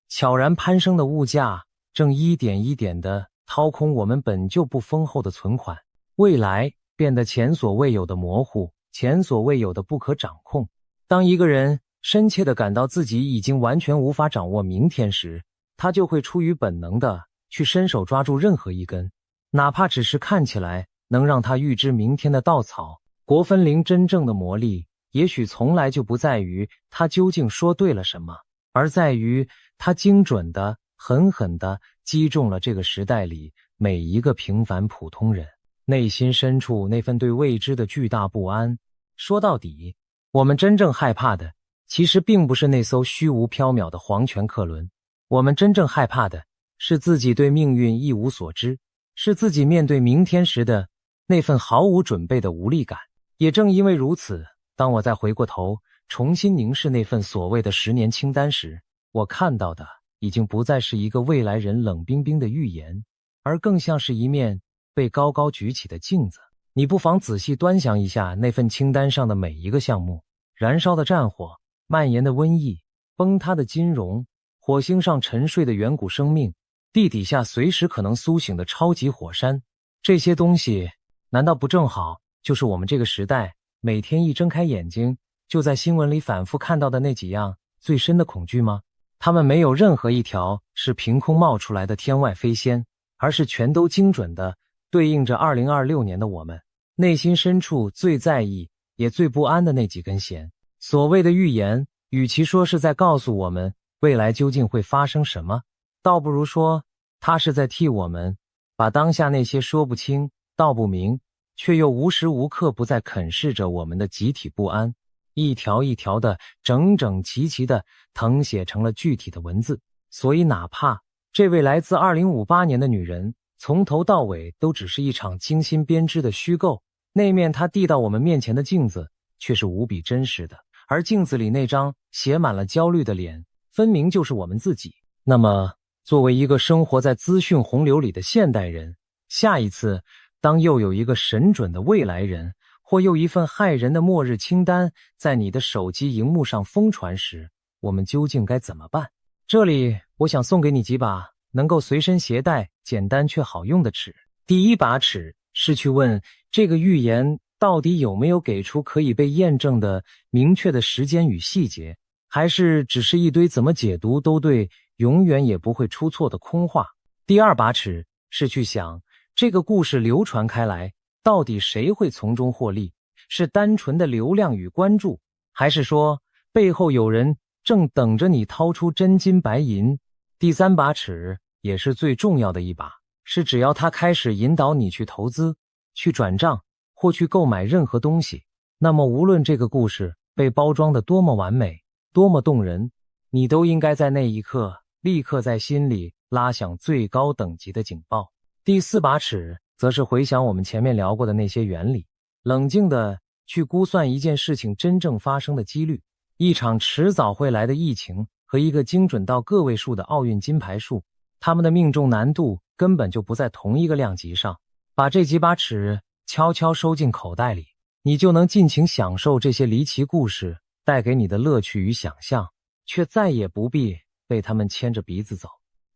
A: 悄然攀升的物价正一点一点地掏空我们本就不丰厚的存款，未来变得前所未有的模糊，前所未有的不可掌控。当一个人深切地感到自己已经完全无法掌握明天时，他就会出于本能地去伸手抓住任何一根，哪怕只是看起来能让他预知明天的稻草。国分灵真正的魔力，也许从来就不在于他究竟说对了什么，而在于他精准地、狠狠地击中了这个时代里每一个平凡普通人内心深处那份对未知的巨大不安。说到底，我们真正害怕的，其实并不是那艘虚无缥缈的黄泉客轮，我们真正害怕的是自己对命运一无所知，是自己面对明天时的那份毫无准备的无力感。也正因为如此，当我再回过头重新凝视那份所谓的10年清单时，我看到的已经不再是一个未来人冷冰冰的预言，而更像是一面被高高举起的镜子。你不妨仔细端详一下那份清单上的每一个项目：燃烧的战火，蔓延的瘟疫，崩塌的金融，火星上沉睡的远古生命，地底下随时可能苏醒的超级火山。这些东西难道不正好就是我们这个时代每天一睁开眼睛就在新闻里反复看到的那几样最深的恐惧吗？它们没有任何一条是凭空冒出来的天外飞仙，而是全都精准地对应着2026年的我们内心深处最在意也最不安的那几根弦。所谓的预言，与其说是在告诉我们未来究竟会发生什么，倒不如说它是在替我们把当下那些说不清道不明却又无时无刻不在啃噬着我们的集体不安，一条一条的整整齐齐的誊写成了具体的文字。所以哪怕这位来自2058年的女人从头到尾都只是一场精心编织的虚构，那面她递到我们面前的镜子却是无比真实的，而镜子里那张写满了焦虑的脸分明就是我们自己。那么作为一个生活在资讯洪流里的现代人，下一次当又有一个神准的未来人，或又一份骇人的末日清单在你的手机荧幕上疯传时，我们究竟该怎么办？这里我想送给你几把能够随身携带、简单却好用的尺。第一把尺是去问这个预言到底有没有给出可以被验证的明确的时间与细节，还是只是一堆怎么解读都对、永远也不会出错的空话。第二把尺是去想这个故事流传开来，到底谁会从中获利？是单纯的流量与关注，还是说背后有人正等着你掏出真金白银？第三把尺也是最重要的一把，是只要他开始引导你去投资、去转账或去购买任何东西，那么无论这个故事被包装得多么完美、多么动人，你都应该在那一刻立刻在心里拉响最高等级的警报。第四把尺则是回想我们前面聊过的那些原理，冷静地去估算一件事情真正发生的几率。一场迟早会来的疫情和一个精准到个位数的奥运金牌数，他们的命中难度根本就不在同一个量级上。把这几把尺悄悄收进口袋里，你就能尽情享受这些离奇故事带给你的乐趣与想象。却再也不必被他们牵着鼻子走。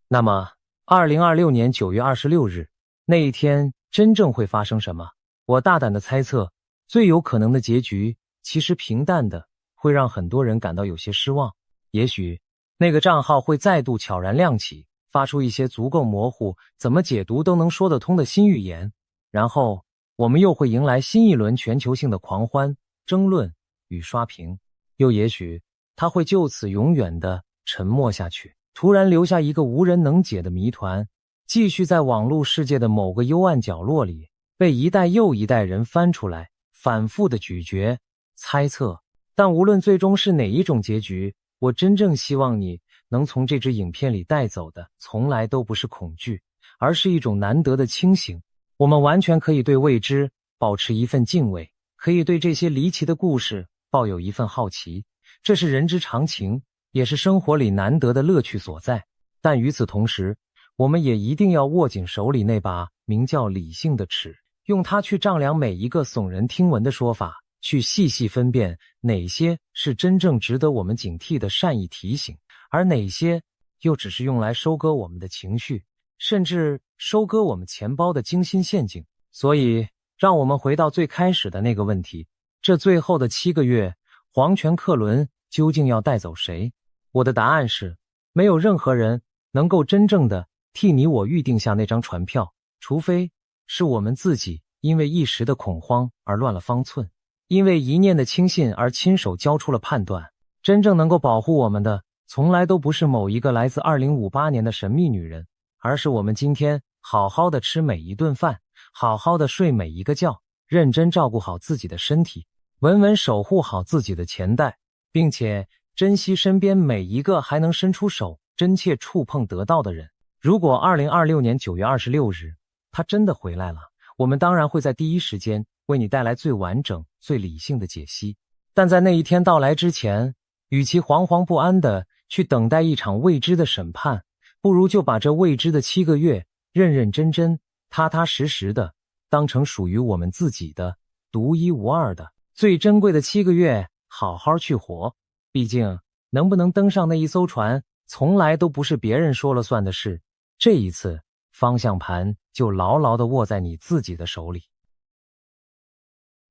A: 那么2026年9月26日那一天真正会发生什么？我大胆的猜测，最有可能的结局其实平淡的会让很多人感到有些失望。也许那个账号会再度悄然亮起，发出一些足够模糊，怎么解读都能说得通的新预言，然后我们又会迎来新一轮全球性的狂欢、争论与刷屏。又也许它会就此永远的沉默下去，突然留下一个无人能解的谜团，继续在网络世界的某个幽暗角落里被一代又一代人翻出来，反复的咀嚼、猜测。但无论最终是哪一种结局，我真正希望你能从这支影片里带走的，从来都不是恐惧，而是一种难得的清醒。我们完全可以对未知保持一份敬畏，可以对这些离奇的故事抱有一份好奇，这是人之常情，也是生活里难得的乐趣所在。但与此同时，我们也一定要握紧手里那把名叫理性的尺，用它去丈量每一个耸人听闻的说法，去细细分辨哪些是真正值得我们警惕的善意提醒，而哪些又只是用来收割我们的情绪，甚至收割我们钱包的精心陷阱。所以让我们回到最开始的那个问题，这最后的7个月，皇权客轮究竟要带走谁？我的答案是，没有任何人能够真正的替你我预定下那张船票，除非是我们自己因为一时的恐慌而乱了方寸，因为一念的轻信而亲手交出了判断。真正能够保护我们的，从来都不是某一个来自2058年的神秘女人，而是我们今天好好的吃每一顿饭，好好的睡每一个觉，认真照顾好自己的身体，稳稳守护好自己的钱袋，并且珍惜身边每一个还能伸出手真切触碰得到的人。如果2026年9月26日他真的回来了，我们当然会在第一时间为你带来最完整、最理性的解析。但在那一天到来之前，与其惶惶不安地去等待一场未知的审判，不如就把这未知的7个月认认真真、踏踏实实的当成属于我们自己的独一无二的最珍贵的7个月，好好去活。毕竟能不能登上那一艘船，从来都不是别人说了算的事，这一次方向盘就牢牢地握在你自己的手里。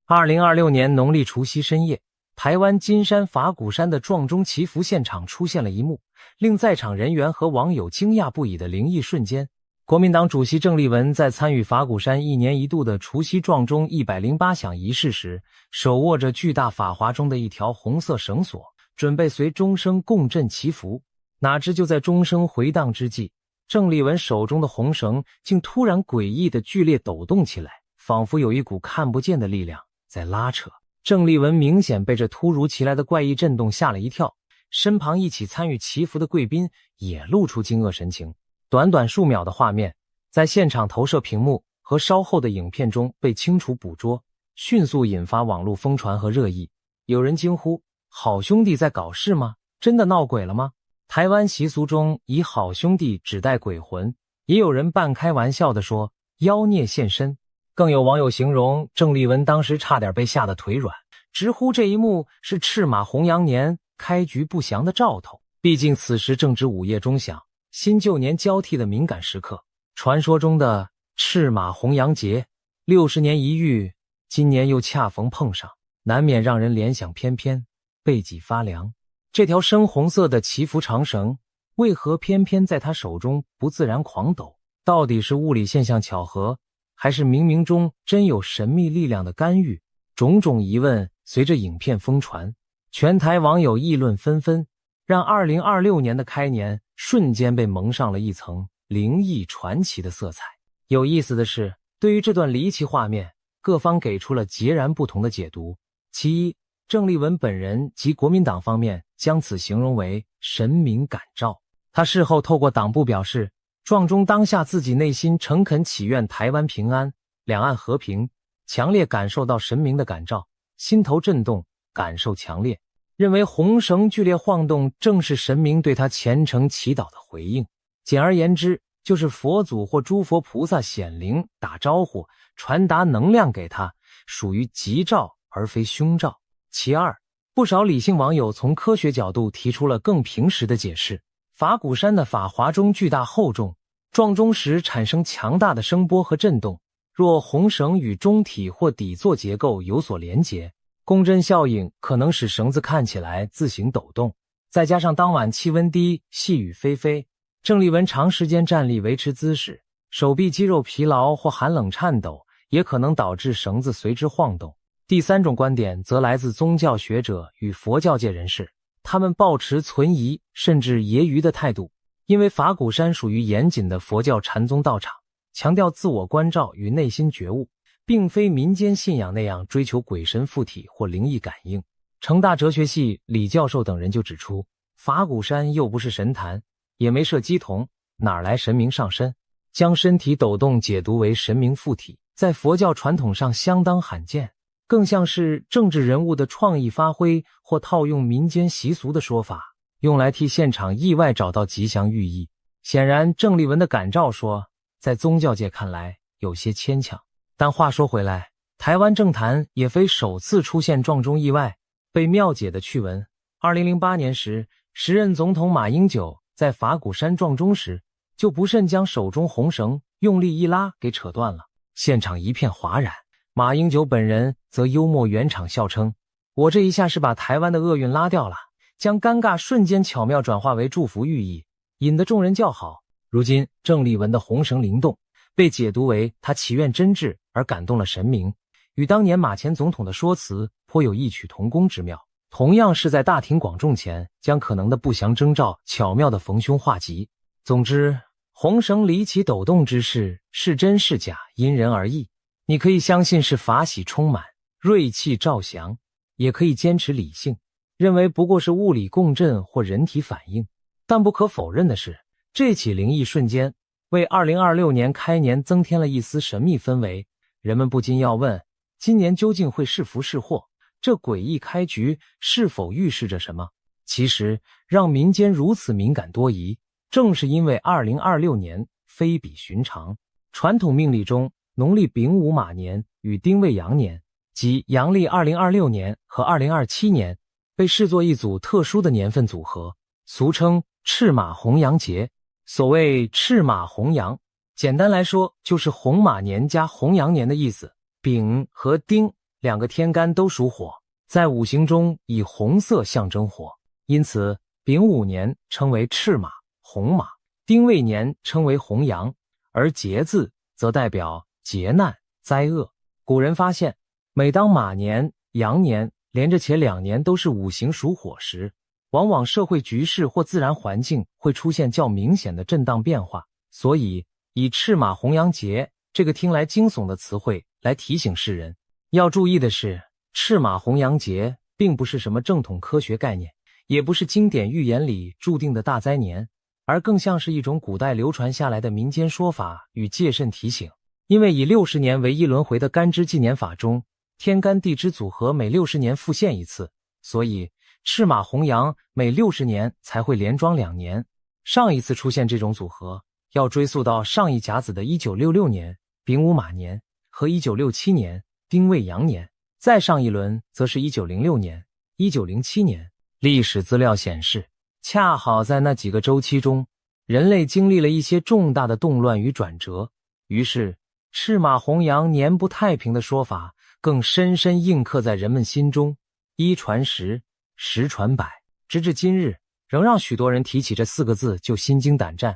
A: 2026年农历除夕深夜，台湾金山法鼓山的撞钟祈福现场出现了一幕令在场人员和网友惊讶不已的灵异瞬间。国民党主席郑丽文在参与法鼓山1年1度的除夕撞钟108响仪式时，手握着巨大法华中的一条红色绳索，准备随钟声共振祈福。哪知就在钟声回荡之际，郑丽文手中的红绳竟突然诡异的剧烈抖动起来，仿佛有一股看不见的力量在拉扯。郑丽文明显被这突如其来的怪异震动吓了一跳，身旁一起参与祈福的贵宾也露出惊愕神情。短短数秒的画面，在现场投射屏幕和稍后的影片中被清楚捕捉，迅速引发网络疯传和热议。有人惊呼：好兄弟在搞事吗？真的闹鬼了吗？台湾习俗中以好兄弟指代鬼魂，也有人半开玩笑地说妖孽现身。更有网友形容郑丽文当时差点被吓得腿软，直呼这一幕是赤马红羊年开局不祥的兆头。毕竟此时正值午夜钟响，新旧年交替的敏感时刻。传说中的赤马红羊节60年一遇，今年又恰逢碰上，难免让人联想翩翩，背脊发凉。这条深红色的祈福长绳为何偏偏在他手中不自然狂抖？到底是物理现象巧合，还是冥冥中真有神秘力量的干预？种种疑问随着影片疯传，全台网友议论纷纷，让2026年的开年瞬间被蒙上了一层灵异传奇的色彩。有意思的是，对于这段离奇画面，各方给出了截然不同的解读。其一，郑丽文本人及国民党方面将此形容为神明感召。他事后透过党部表示，撞钟当下自己内心诚恳祈愿台湾平安，两岸和平，强烈感受到神明的感召，心头震动，感受强烈，认为红绳剧烈晃动正是神明对他虔诚祈祷的回应。简而言之，就是佛祖或诸佛菩萨显灵打招呼，传达能量给他，属于吉兆而非凶兆。其二，不少理性网友从科学角度提出了更平实的解释。法鼓山的法华钟巨大厚重，撞钟时产生强大的声波和震动，若红绳与钟体或底座结构有所连结，共振效应可能使绳子看起来自行抖动。再加上当晚气温低，细雨霏霏，郑丽文长时间站立维持姿势，手臂肌肉疲劳或寒冷颤抖，也可能导致绳子随之晃动。第三种观点则来自宗教学者与佛教界人士，他们抱持存疑甚至揶揄的态度，因为法鼓山属于严谨的佛教禅宗道场，强调自我关照与内心觉悟，并非民间信仰那样追求鬼神附体或灵异感应。成大哲学系李教授等人就指出，法鼓山又不是神坛，也没设鸡童，哪来神明上身？将身体抖动解读为神明附体，在佛教传统上相当罕见，更像是政治人物的创意发挥或套用民间习俗的说法，用来替现场意外找到吉祥寓意。显然郑丽文的感召说在宗教界看来有些牵强。但话说回来，台湾政坛也非首次出现撞钟意外。被妙解的趣闻，2008年时，时任总统马英九在法鼓山撞钟时，就不慎将手中红绳用力一拉给扯断了，现场一片哗然。马英九本人则幽默圆场笑称，我这一下是把台湾的厄运拉掉了，将尴尬瞬间巧妙转化为祝福寓意，引得众人叫好。如今郑丽文的红绳灵动被解读为他祈愿真挚而感动了神明，与当年马前总统的说辞颇有异曲同工之妙。同样是在大庭广众前将可能的不祥征兆巧妙的逢凶化吉。总之，红绳离奇抖动之事是真是假因人而异，你可以相信是法喜充满，锐气照祥，也可以坚持理性，认为不过是物理共振或人体反应。但不可否认的是，这起灵异瞬间为2026年开年增添了一丝神秘氛围。人们不禁要问，今年究竟会是福是祸？这诡异开局是否预示着什么？其实让民间如此敏感多疑，正是因为2026年非比寻常。传统命理中，农历丙午马年与丁未羊年，即阳历2026年和2027年，被视作一组特殊的年份组合，俗称赤马红羊节。所谓赤马红羊，简单来说就是红马年加红羊年的意思。丙和丁两个天干都属火，在五行中以红色象征火，因此丙午年称为赤马红马，丁未年称为红羊，而节字则代表劫难灾厄。古人发现，每当马年羊年连着且两年都是五行属火时，往往社会局势或自然环境会出现较明显的震荡变化，所以以赤马红羊节这个听来惊悚的词汇来提醒世人。要注意的是，赤马红羊节并不是什么正统科学概念，也不是经典预言里注定的大灾年，而更像是一种古代流传下来的民间说法与戒慎提醒。因为以60年为一轮回的干支纪年法中，天干地支组合每60年复现一次，所以赤马红羊每60年才会连庄2年。上一次出现这种组合，要追溯到上一甲子的1966年丙午马年和1967年丁未羊年，再上一轮则是1906年、1907年。历史资料显示，恰好在那几个周期中，人类经历了一些重大的动乱与转折，于是赤马红羊年不太平的说法更深深印刻在人们心中，一传十，十传百，直至今日，仍让许多人提起这4个字就心惊胆战。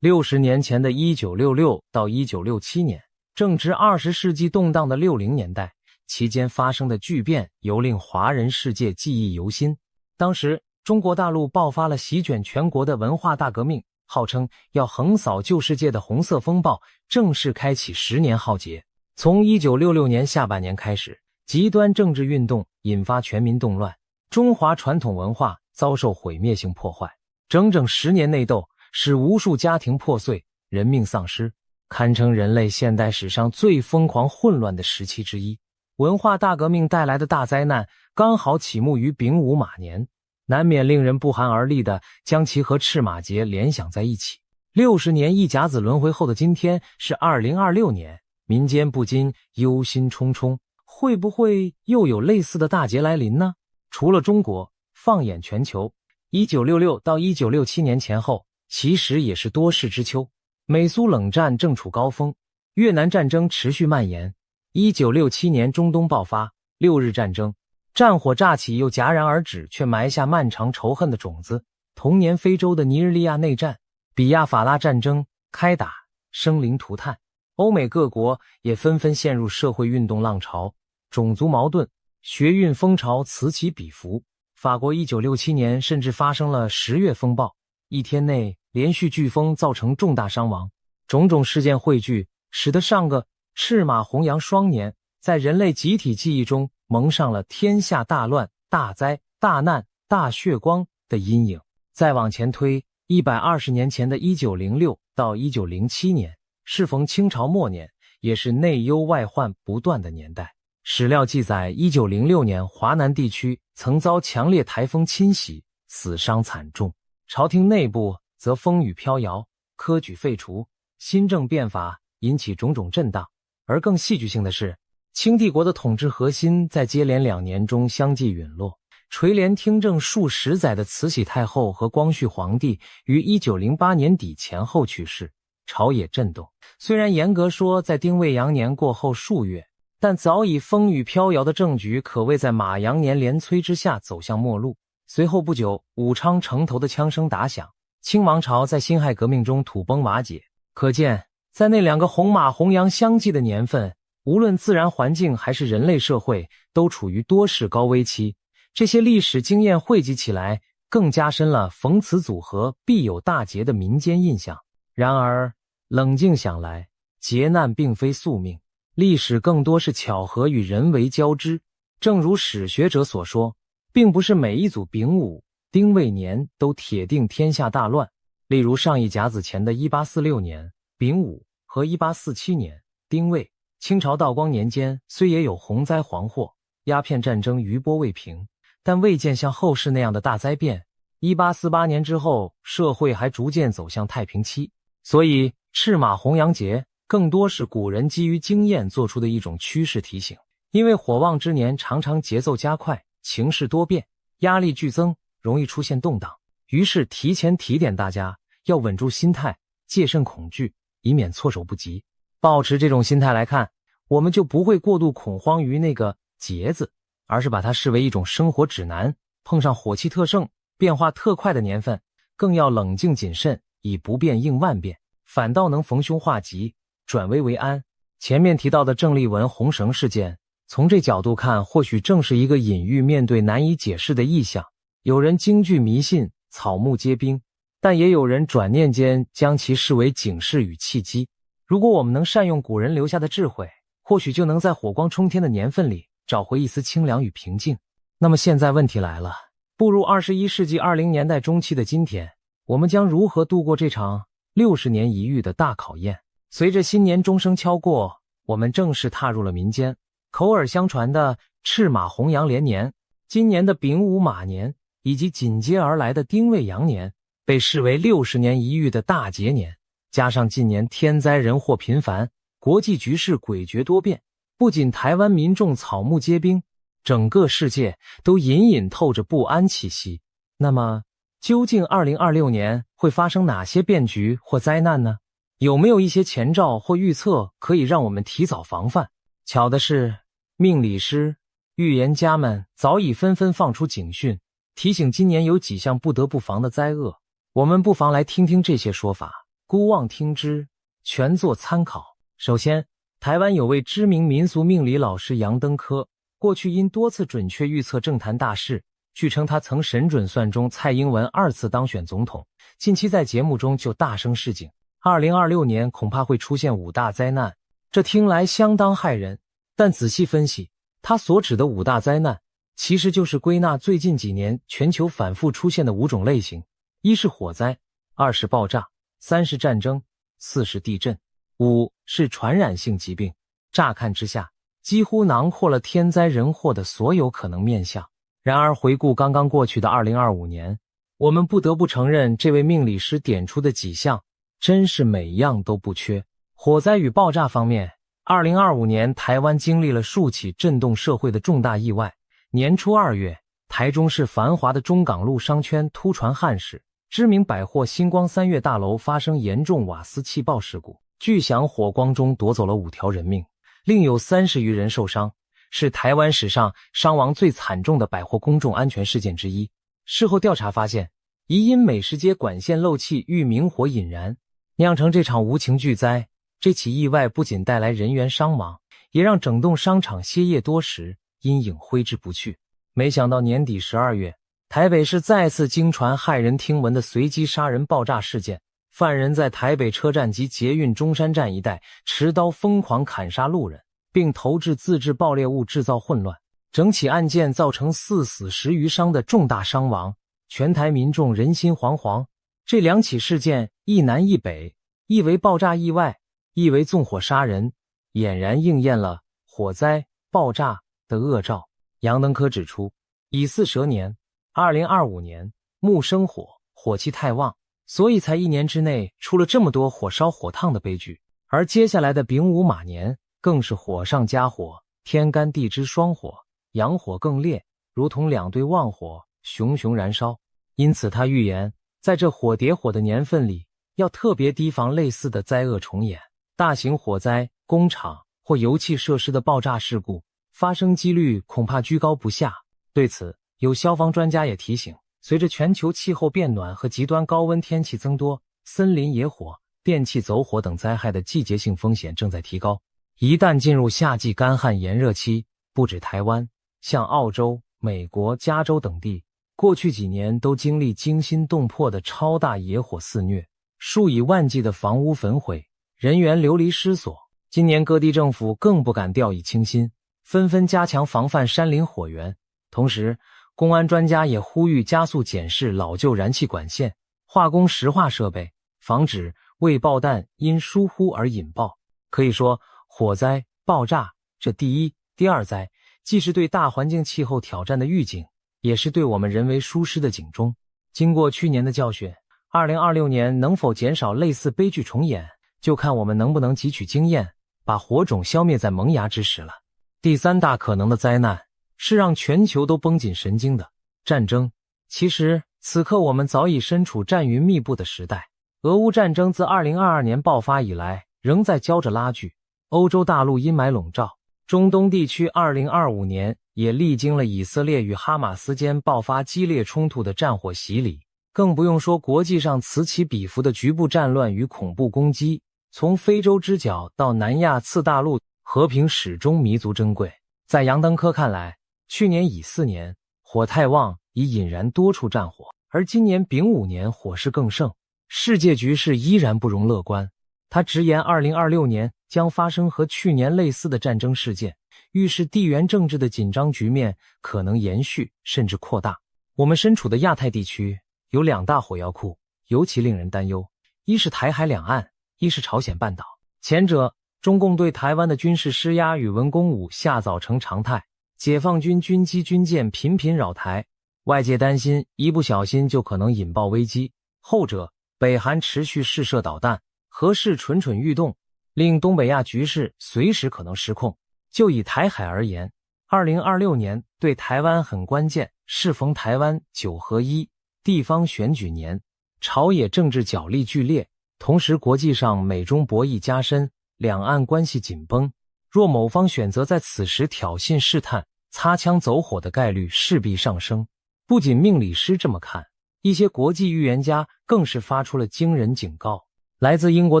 A: 60年前的1966到1967年，正值20世纪动荡的60年代，期间发生的巨变犹令华人世界记忆犹新。当时中国大陆爆发了席卷全国的文化大革命，号称要横扫旧世界的红色风暴正式开启10年浩劫。从1966年下半年开始，极端政治运动引发全民动乱，中华传统文化遭受毁灭性破坏，整整10年内斗使无数家庭破碎，人命丧失，堪称人类现代史上最疯狂混乱的时期之一。文化大革命带来的大灾难刚好起幕于丙午马年，难免令人不寒而栗地将其和赤马节联想在一起。60年一甲子轮回后的今天是2026年，民间不禁忧心忡忡，会不会又有类似的大劫来临呢？除了中国，放眼全球，1966到1967年前后，其实也是多事之秋。美苏冷战正处高峰，越南战争持续蔓延。1967年中东爆发六日战争，战火乍起又戛然而止，却埋下漫长仇恨的种子。同年非洲的尼日利亚内战、比亚法拉战争开打，生灵涂炭。欧美各国也纷纷陷入社会运动浪潮，种族矛盾、学运风潮此起彼伏。法国1967年甚至发生了10月风暴，一天内连续飓风造成重大伤亡。种种事件汇聚，使得上个赤马红羊双年在人类集体记忆中蒙上了天下大乱、大灾、大难、大血光的阴影。再往前推120年前的1906到1907年，适逢清朝末年，也是内忧外患不断的年代。史料记载，1906年华南地区曾遭强烈台风侵袭，死伤惨重。朝廷内部则风雨飘摇，科举废除，新政变法引起种种震荡。而更戏剧性的是，清帝国的统治核心在接连2年中相继陨落。垂帘听政数十载的慈禧太后和光绪皇帝于1908年底前后去世，朝野震动。虽然严格说在丁未羊年过后数月，但早已风雨飘摇的政局可谓在马羊年连催之下走向末路。随后不久，武昌城头的枪声打响，清王朝在辛亥革命中土崩瓦解。可见，在那2个红马红羊相继的年份，无论自然环境还是人类社会，都处于多事高危期。这些历史经验汇集起来，更加深了逢此组合必有大劫的民间印象。然而，冷静想来，劫难并非宿命，历史更多是巧合与人为交织。正如史学者所说，并不是每一组丙午、丁未年都铁定天下大乱。例如上一甲子前的1846年丙午和1847年丁未，清朝道光年间虽也有洪灾蝗祸，鸦片战争余波未平，但未见像后世那样的大灾变。1848年之后，社会还逐渐走向太平期。所以赤马红羊节更多是古人基于经验做出的一种趋势提醒。因为火旺之年常常节奏加快，情势多变，压力剧增，容易出现动荡。于是提前提点大家要稳住心态，戒慎恐惧，以免措手不及。抱持这种心态来看，我们就不会过度恐慌于那个节字，而是把它视为一种生活指南。碰上火气特盛、变化特快的年份，更要冷静谨慎，以不变应万变，反倒能逢凶化吉，转危为安。前面提到的郑丽文红绳事件，从这角度看，或许正是一个隐喻面对难以解释的意象。有人京剧迷信，草木皆兵，但也有人转念间将其视为警示与契机。如果我们能善用古人留下的智慧，或许就能在火光冲天的年份里找回一丝清凉与平静。那么现在问题来了，步入21世纪20年代中期的今天，我们将如何度过这场60年一遇的大考验？随着新年钟声敲过，我们正式踏入了民间口耳相传的赤马红羊连年。今年的丙午马年以及紧接而来的丁未羊年被视为60年一遇的大劫年，加上近年天灾人祸频繁，国际局势诡谲多变，不仅台湾民众草木皆兵，整个世界都隐隐透着不安气息。那么究竟2026年会发生哪些变局或灾难呢？有没有一些前兆或预测可以让我们提早防范？巧的是，命理师、预言家们早已纷纷放出警讯，提醒今年有几项不得不防的灾厄。我们不妨来听听这些说法，姑妄听之，全作参考。首先，台湾有位知名民俗命理老师杨登科，过去因多次准确预测政坛大事，据称他曾神准算中蔡英文2次当选总统。近期在节目中就大声示警，2026年恐怕会出现5大灾难。这听来相当骇人，但仔细分析，他所指的5大灾难，其实就是归纳最近几年全球反复出现的5种类型。1是火灾，2是爆炸，3是战争，4是地震，5是传染性疾病。乍看之下，几乎囊括了天灾人祸的所有可能面向。然而回顾刚刚过去的2025年，我们不得不承认，这位命理师点出的几项真是每样都不缺。火灾与爆炸方面，2025年台湾经历了数起震动社会的重大意外。年初2月，台中市繁华的中港路商圈突传憾事，知名百货星光三月大楼发生严重瓦斯气爆事故，巨响火光中夺走了5条人命，另有30余人受伤，是台湾史上伤亡最惨重的百货公众安全事件之一。事后调查发现，疑因美食街管线漏气遇明火引燃，酿成这场无情巨灾。这起意外不仅带来人员伤亡，也让整栋商场歇业多时，阴影挥之不去。没想到年底12月，台北市再次惊传骇人听闻的随机杀人爆炸事件，犯人在台北车站及捷运中山站一带持刀疯狂砍杀路人，并投掷自制爆裂物制造混乱。整起案件造成4死10余伤的重大伤亡，全台民众人心惶惶。这2起事件一南一北，一为爆炸意外，一为纵火杀人，俨然应验了火灾爆炸的恶兆。杨登科指出，乙巳蛇年2025年木生火，火气太旺，所以才1年之内出了这么多火烧火烫的悲剧。而接下来的丙午马年更是火上加火，天干地支双火，阳火更烈，如同2堆旺火熊熊燃烧。因此他预言，在这火叠火的年份里，要特别提防类似的灾厄重演。大型火灾、工厂或油气设施的爆炸事故发生几率恐怕居高不下。对此，有消防专家也提醒，随着全球气候变暖和极端高温天气增多，森林野火、电气走火等灾害的季节性风险正在提高。一旦进入夏季干旱炎热期，不止台湾，像澳洲、美国、加州等地，过去几年都经历惊心动魄的超大野火肆虐，数以万计的房屋焚毁，人员流离失所。今年各地政府更不敢掉以轻心，纷纷加强防范山林火源。同时，公安专家也呼吁加速检视老旧燃气管线、化工石化设备，防止未爆弹因疏忽而引爆。可以说，火灾、爆炸这第一、第二灾，既是对大环境气候挑战的预警，也是对我们人为疏失的警钟。经过去年的教训，2026年能否减少类似悲剧重演，就看我们能不能汲取经验，把火种消灭在萌芽之时了。第3大可能的灾难是让全球都绷紧神经的战争。其实此刻我们早已身处战云密布的时代，俄乌战争自2022年爆发以来仍在交着拉锯，欧洲大陆阴霾笼罩，中东地区2025年也历经了以色列与哈马斯间爆发激烈冲突的战火洗礼，更不用说国际上此起彼伏的局部战乱与恐怖攻击。从非洲之角到南亚次大陆，和平始终弥足珍贵。在杨登科看来，去年乙巳年火太旺，已引燃多处战火，而今年丙午年火势更盛，世界局势依然不容乐观。他直言2026年将发生和去年类似的战争事件，预示地缘政治的紧张局面可能延续甚至扩大。我们身处的亚太地区有2大火药库，尤其令人担忧，一是台海两岸，一是朝鲜半岛。前者，中共对台湾的军事施压与文攻武下早成常态，解放军军机军舰频频扰台，外界担心一不小心就可能引爆危机。后者，北韩持续试射导弹，核试蠢蠢欲动，令东北亚局势随时可能失控。就以台海而言，2026年对台湾很关键，适逢台湾9合1地方选举年，朝野政治角力剧烈，同时国际上美中博弈加深，两岸关系紧绷。若某方选择在此时挑衅试探，擦枪走火的概率势必上升。不仅命理师这么看，一些国际预言家更是发出了惊人警告。来自英国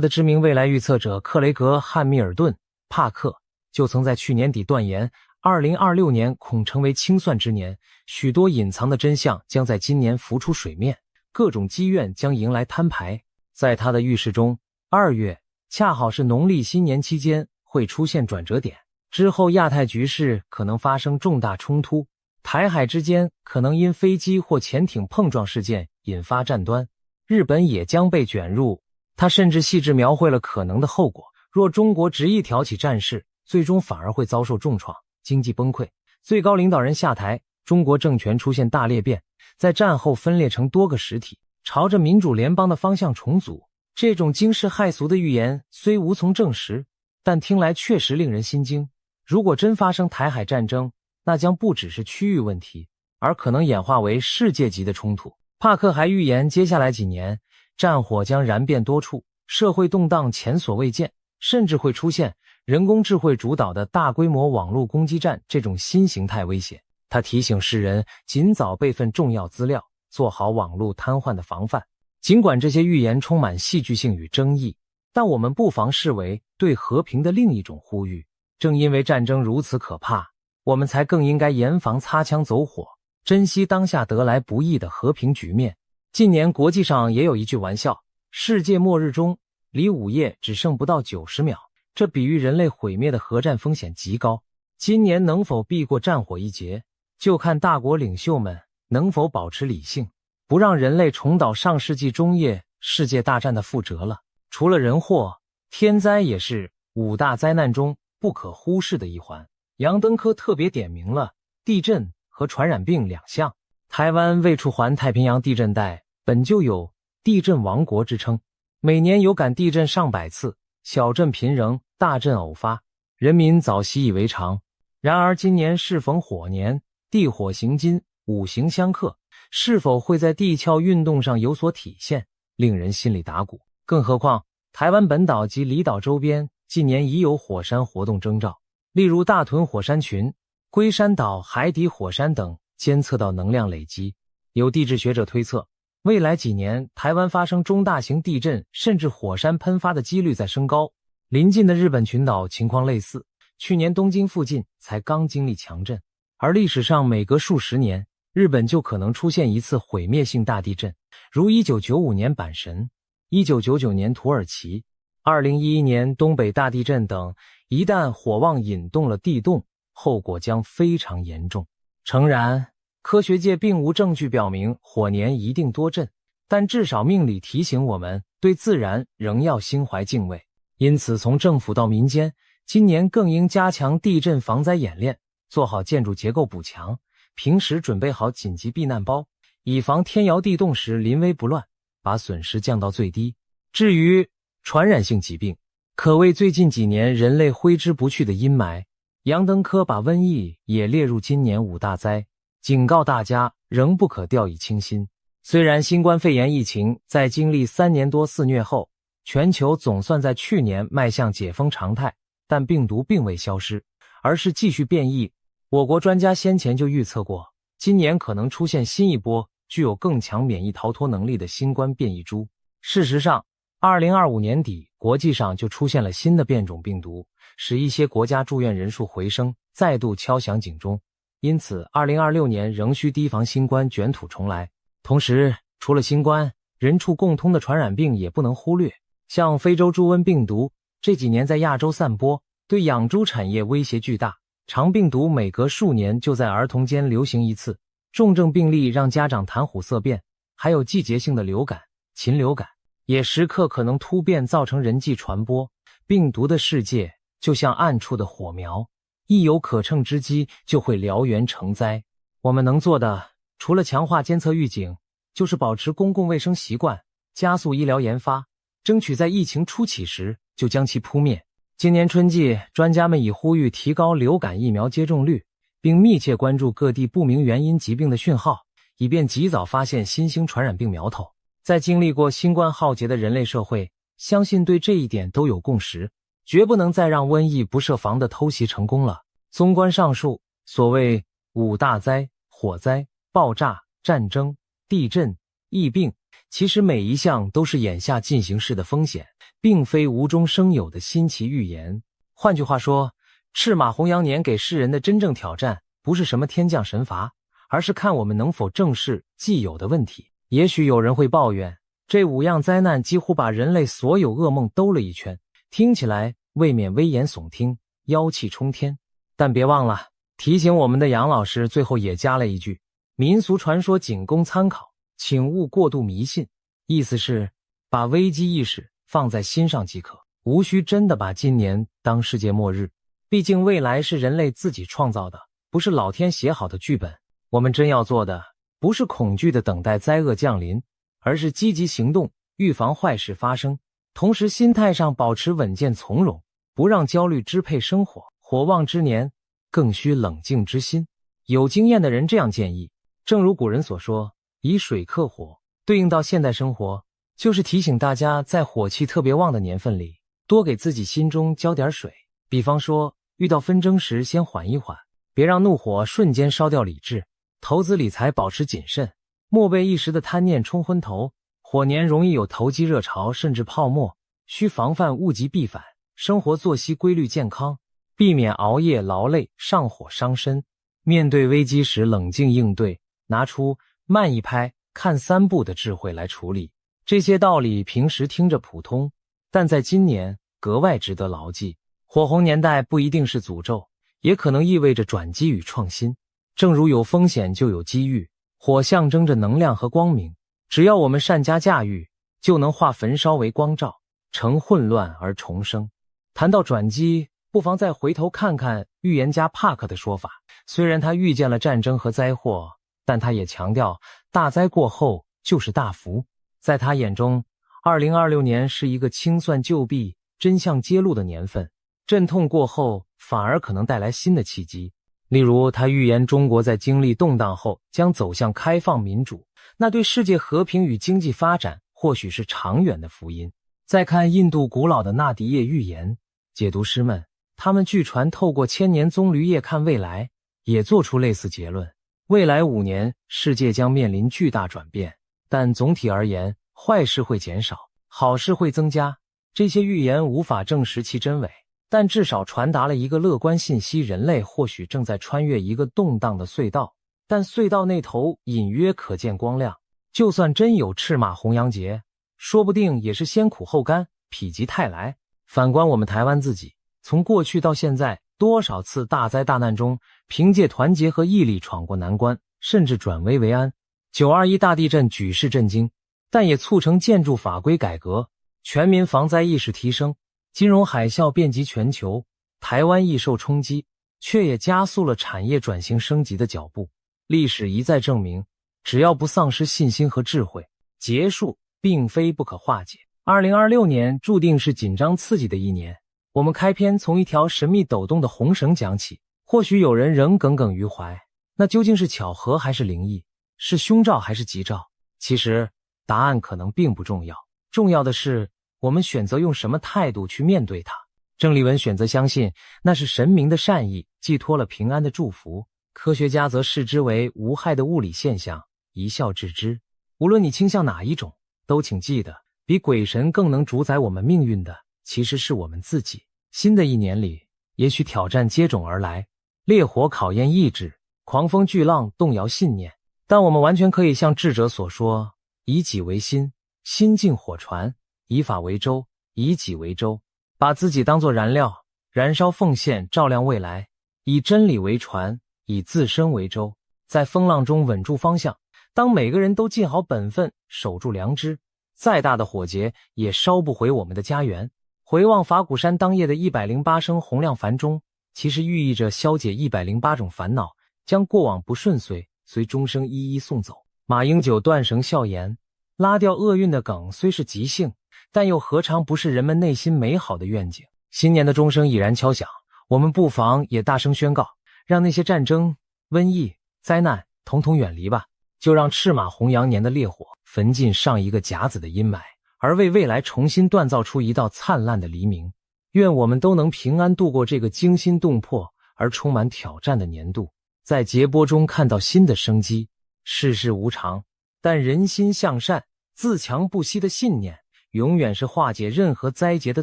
A: 的知名未来预测者克雷格·汉密尔顿·帕克就曾在去年底断言，2026年恐成为清算之年，许多隐藏的真相将在今年浮出水面，各种积怨将迎来摊牌。在他的预示中，2月恰好是农历新年期间，会出现转折点，之后亚太局势可能发生重大冲突，台海之间可能因飞机或潜艇碰撞事件引发战端，日本也将被卷入。他甚至细致描绘了可能的后果，若中国执意挑起战事，最终反而会遭受重创，经济崩溃，最高领导人下台，中国政权出现大裂变，在战后分裂成多个实体，朝着民主联邦的方向重组。这种惊世骇俗的预言虽无从证实，但听来确实令人心惊。如果真发生台海战争，那将不只是区域问题，而可能演化为世界级的冲突。帕克还预言，接下来几年战火将燃遍多处，社会动荡前所未见，甚至会出现人工智慧主导的大规模网络攻击战这种新形态威胁。他提醒世人尽早备份重要资料，做好网络瘫痪的防范。尽管这些预言充满戏剧性与争议，但我们不妨视为对和平的另一种呼吁。正因为战争如此可怕，我们才更应该严防擦枪走火，珍惜当下得来不易的和平局面。近年国际上也有一句玩笑，世界末日中离午夜只剩不到90秒，这比喻人类毁灭的核战风险极高。今年能否避过战火一劫，就看大国领袖们能否保持理性，不让人类重蹈上世纪中叶世界大战的覆辙了。除了人祸，天灾也是5大灾难中不可忽视的一环。杨登科特别点明了地震和传染病2项。台湾位处环太平洋地震带，本就有地震王国之称，每年有感地震上百次，小震频仍，大震偶发，人民早习以为常。然而今年适逢火年，地火行金，5行相克，是否会在地壳运动上有所体现，令人心里打鼓。更何况台湾本岛及离岛周边近年已有火山活动征兆，例如大屯火山群、龟山岛海底火山等监测到能量累积。有地质学者推测，未来几年台湾发生中大型地震甚至火山喷发的几率在升高。邻近的日本群岛情况类似，去年东京附近才刚经历强震，而历史上每隔数十年日本就可能出现一次毁灭性大地震，如1995年阪神、1999年土耳其、2011年东北大地震等。一旦火旺引动了地动，后果将非常严重。诚然，科学界并无证据表明火年一定多震，但至少命理提醒我们对自然仍要心怀敬畏。因此从政府到民间，今年更应加强地震防灾演练，做好建筑结构补强，平时准备好紧急避难包，以防天摇地动时临危不乱，把损失降到最低。至于传染性疾病，可谓最近几年人类挥之不去的阴霾。杨登科把瘟疫也列入今年5大灾，警告大家仍不可掉以轻心。虽然新冠肺炎疫情在经历3年多肆虐后，全球总算在去年迈向解封常态，但病毒并未消失，而是继续变异。我国专家先前就预测过，今年可能出现新一波具有更强免疫逃脱能力的新冠变异株。事实上，2025年底国际上就出现了新的变种病毒，使一些国家住院人数回升，再度敲响警钟。因此2026年仍需提防新冠卷土重来。同时，除了新冠，人畜共通的传染病也不能忽略，像非洲猪瘟病毒这几年在亚洲散播，对养猪产业威胁巨大。肠病毒每隔数年就在儿童间流行一次，重症病例让家长谈虎色变。还有季节性的流感、禽流感也时刻可能突变，造成人际传播。病毒的世界就像暗处的火苗，一有可乘之机就会燎原成灾。我们能做的，除了强化监测预警，就是保持公共卫生习惯，加速医疗研发，争取在疫情初起时就将其扑灭。今年春季，专家们已呼吁提高流感疫苗接种率，并密切关注各地不明原因疾病的讯号，以便及早发现新兴传染病苗头。在经历过新冠浩劫的人类社会，相信对这一点都有共识，绝不能再让瘟疫不设防的偷袭成功了。综观上述，所谓5大灾，火灾、爆炸、战争、地震、疫病，其实每一项都是眼下进行式的风险，并非无中生有的新奇预言。换句话说，赤马红羊年给世人的真正挑战，不是什么天降神罚，而是看我们能否正视既有的问题。也许有人会抱怨，这5样灾难几乎把人类所有噩梦兜了一圈，听起来未免危言耸听，妖气冲天。但别忘了，提醒我们的杨老师最后也加了一句，民俗传说仅供参考，请勿过度迷信。意思是把危机意识放在心上即可，无需真的把今年当世界末日。毕竟未来是人类自己创造的，不是老天写好的剧本。我们真要做的，不是恐惧的等待灾厄降临，而是积极行动，预防坏事发生，同时心态上保持稳健从容，不让焦虑支配生活。火旺之年，更需冷静之心。有经验的人这样建议，正如古人所说，以水克火，对应到现代生活，就是提醒大家在火气特别旺的年份里，多给自己心中浇点水。比方说，遇到纷争时先缓一缓，别让怒火瞬间烧掉理智。投资理财保持谨慎，莫被一时的贪念冲昏头。火年容易有投机热潮甚至泡沫，需防范物极必反。生活作息规律健康，避免熬夜劳累上火伤身。面对危机时冷静应对，拿出慢一拍看三步的智慧来处理。这些道理平时听着普通，但在今年格外值得牢记。火红年代不一定是诅咒，也可能意味着转机与创新。正如有风险就有机遇，火象征着能量和光明，只要我们善加驾驭，就能化焚烧为光照，乘混乱而重生。谈到转机，不妨再回头看看预言家帕克的说法。虽然他预见了战争和灾祸，但他也强调大灾过后就是大福。在他眼中，2026年是一个清算旧弊、真相揭露的年份，阵痛过后反而可能带来新的契机。例如，他预言中国在经历动荡后将走向开放民主，那对世界和平与经济发展或许是长远的福音。再看印度古老的纳迪叶预言，解读师们，他们据传透过千年棕榈叶看未来，也做出类似结论。未来5年，世界将面临巨大转变，但总体而言，坏事会减少，好事会增加。这些预言无法证实其真伪，但至少传达了一个乐观信息：人类或许正在穿越一个动荡的隧道，但隧道那头隐约可见光亮。就算真有赤马红羊节，说不定也是先苦后甘，否极泰来。反观我们台湾自己，从过去到现在，多少次大灾大难中，凭借团结和毅力闯过难关，甚至转危为安。921大地震举世震惊，但也促成建筑法规改革，全民防灾意识提升。金融海啸遍及全球，台湾亦受冲击，却也加速了产业转型升级的脚步。历史一再证明，只要不丧失信心和智慧，结束并非不可化解。2026年注定是紧张刺激的一年。我们开篇从一条神秘抖动的红绳讲起，或许有人仍耿耿于怀，那究竟是巧合还是灵异？是凶兆还是吉兆？其实答案可能并不重要，重要的是我们选择用什么态度去面对它。郑丽文选择相信那是神明的善意，寄托了平安的祝福。科学家则视之为无害的物理现象，一笑置之。无论你倾向哪一种，都请记得，比鬼神更能主宰我们命运的，其实是我们自己。新的一年里，也许挑战接踵而来，烈火考验意志，狂风巨浪动摇信念，但我们完全可以像智者所说，以己为心，心静火传；以法为舟，以己为舟。把自己当作燃料，燃烧奉献，照亮未来；以真理为船，以自身为舟，在风浪中稳住方向。当每个人都尽好本分，守住良知，再大的火劫也烧不回我们的家园。回望法鼓山当夜的108声洪亮梵钟，其实寓意着消解108种烦恼，将过往不顺遂随钟声一一送走。马英九断绳笑言，拉掉厄运的梗虽是即兴，但又何尝不是人们内心美好的愿景。新年的钟声已然敲响，我们不妨也大声宣告，让那些战争、瘟疫、灾难统统远离吧。就让赤马红羊年的烈火焚尽上一个甲子的阴霾，而为未来重新锻造出一道灿烂的黎明。愿我们都能平安度过这个惊心动魄而充满挑战的年度，在劫波中看到新的生机。世事无常，但人心向善、自强不息的信念，永远是化解任何灾劫的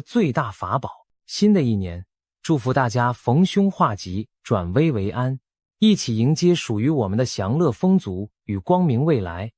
A: 最大法宝。新的一年，祝福大家逢凶化吉，转危为安，一起迎接属于我们的享乐丰足与光明未来。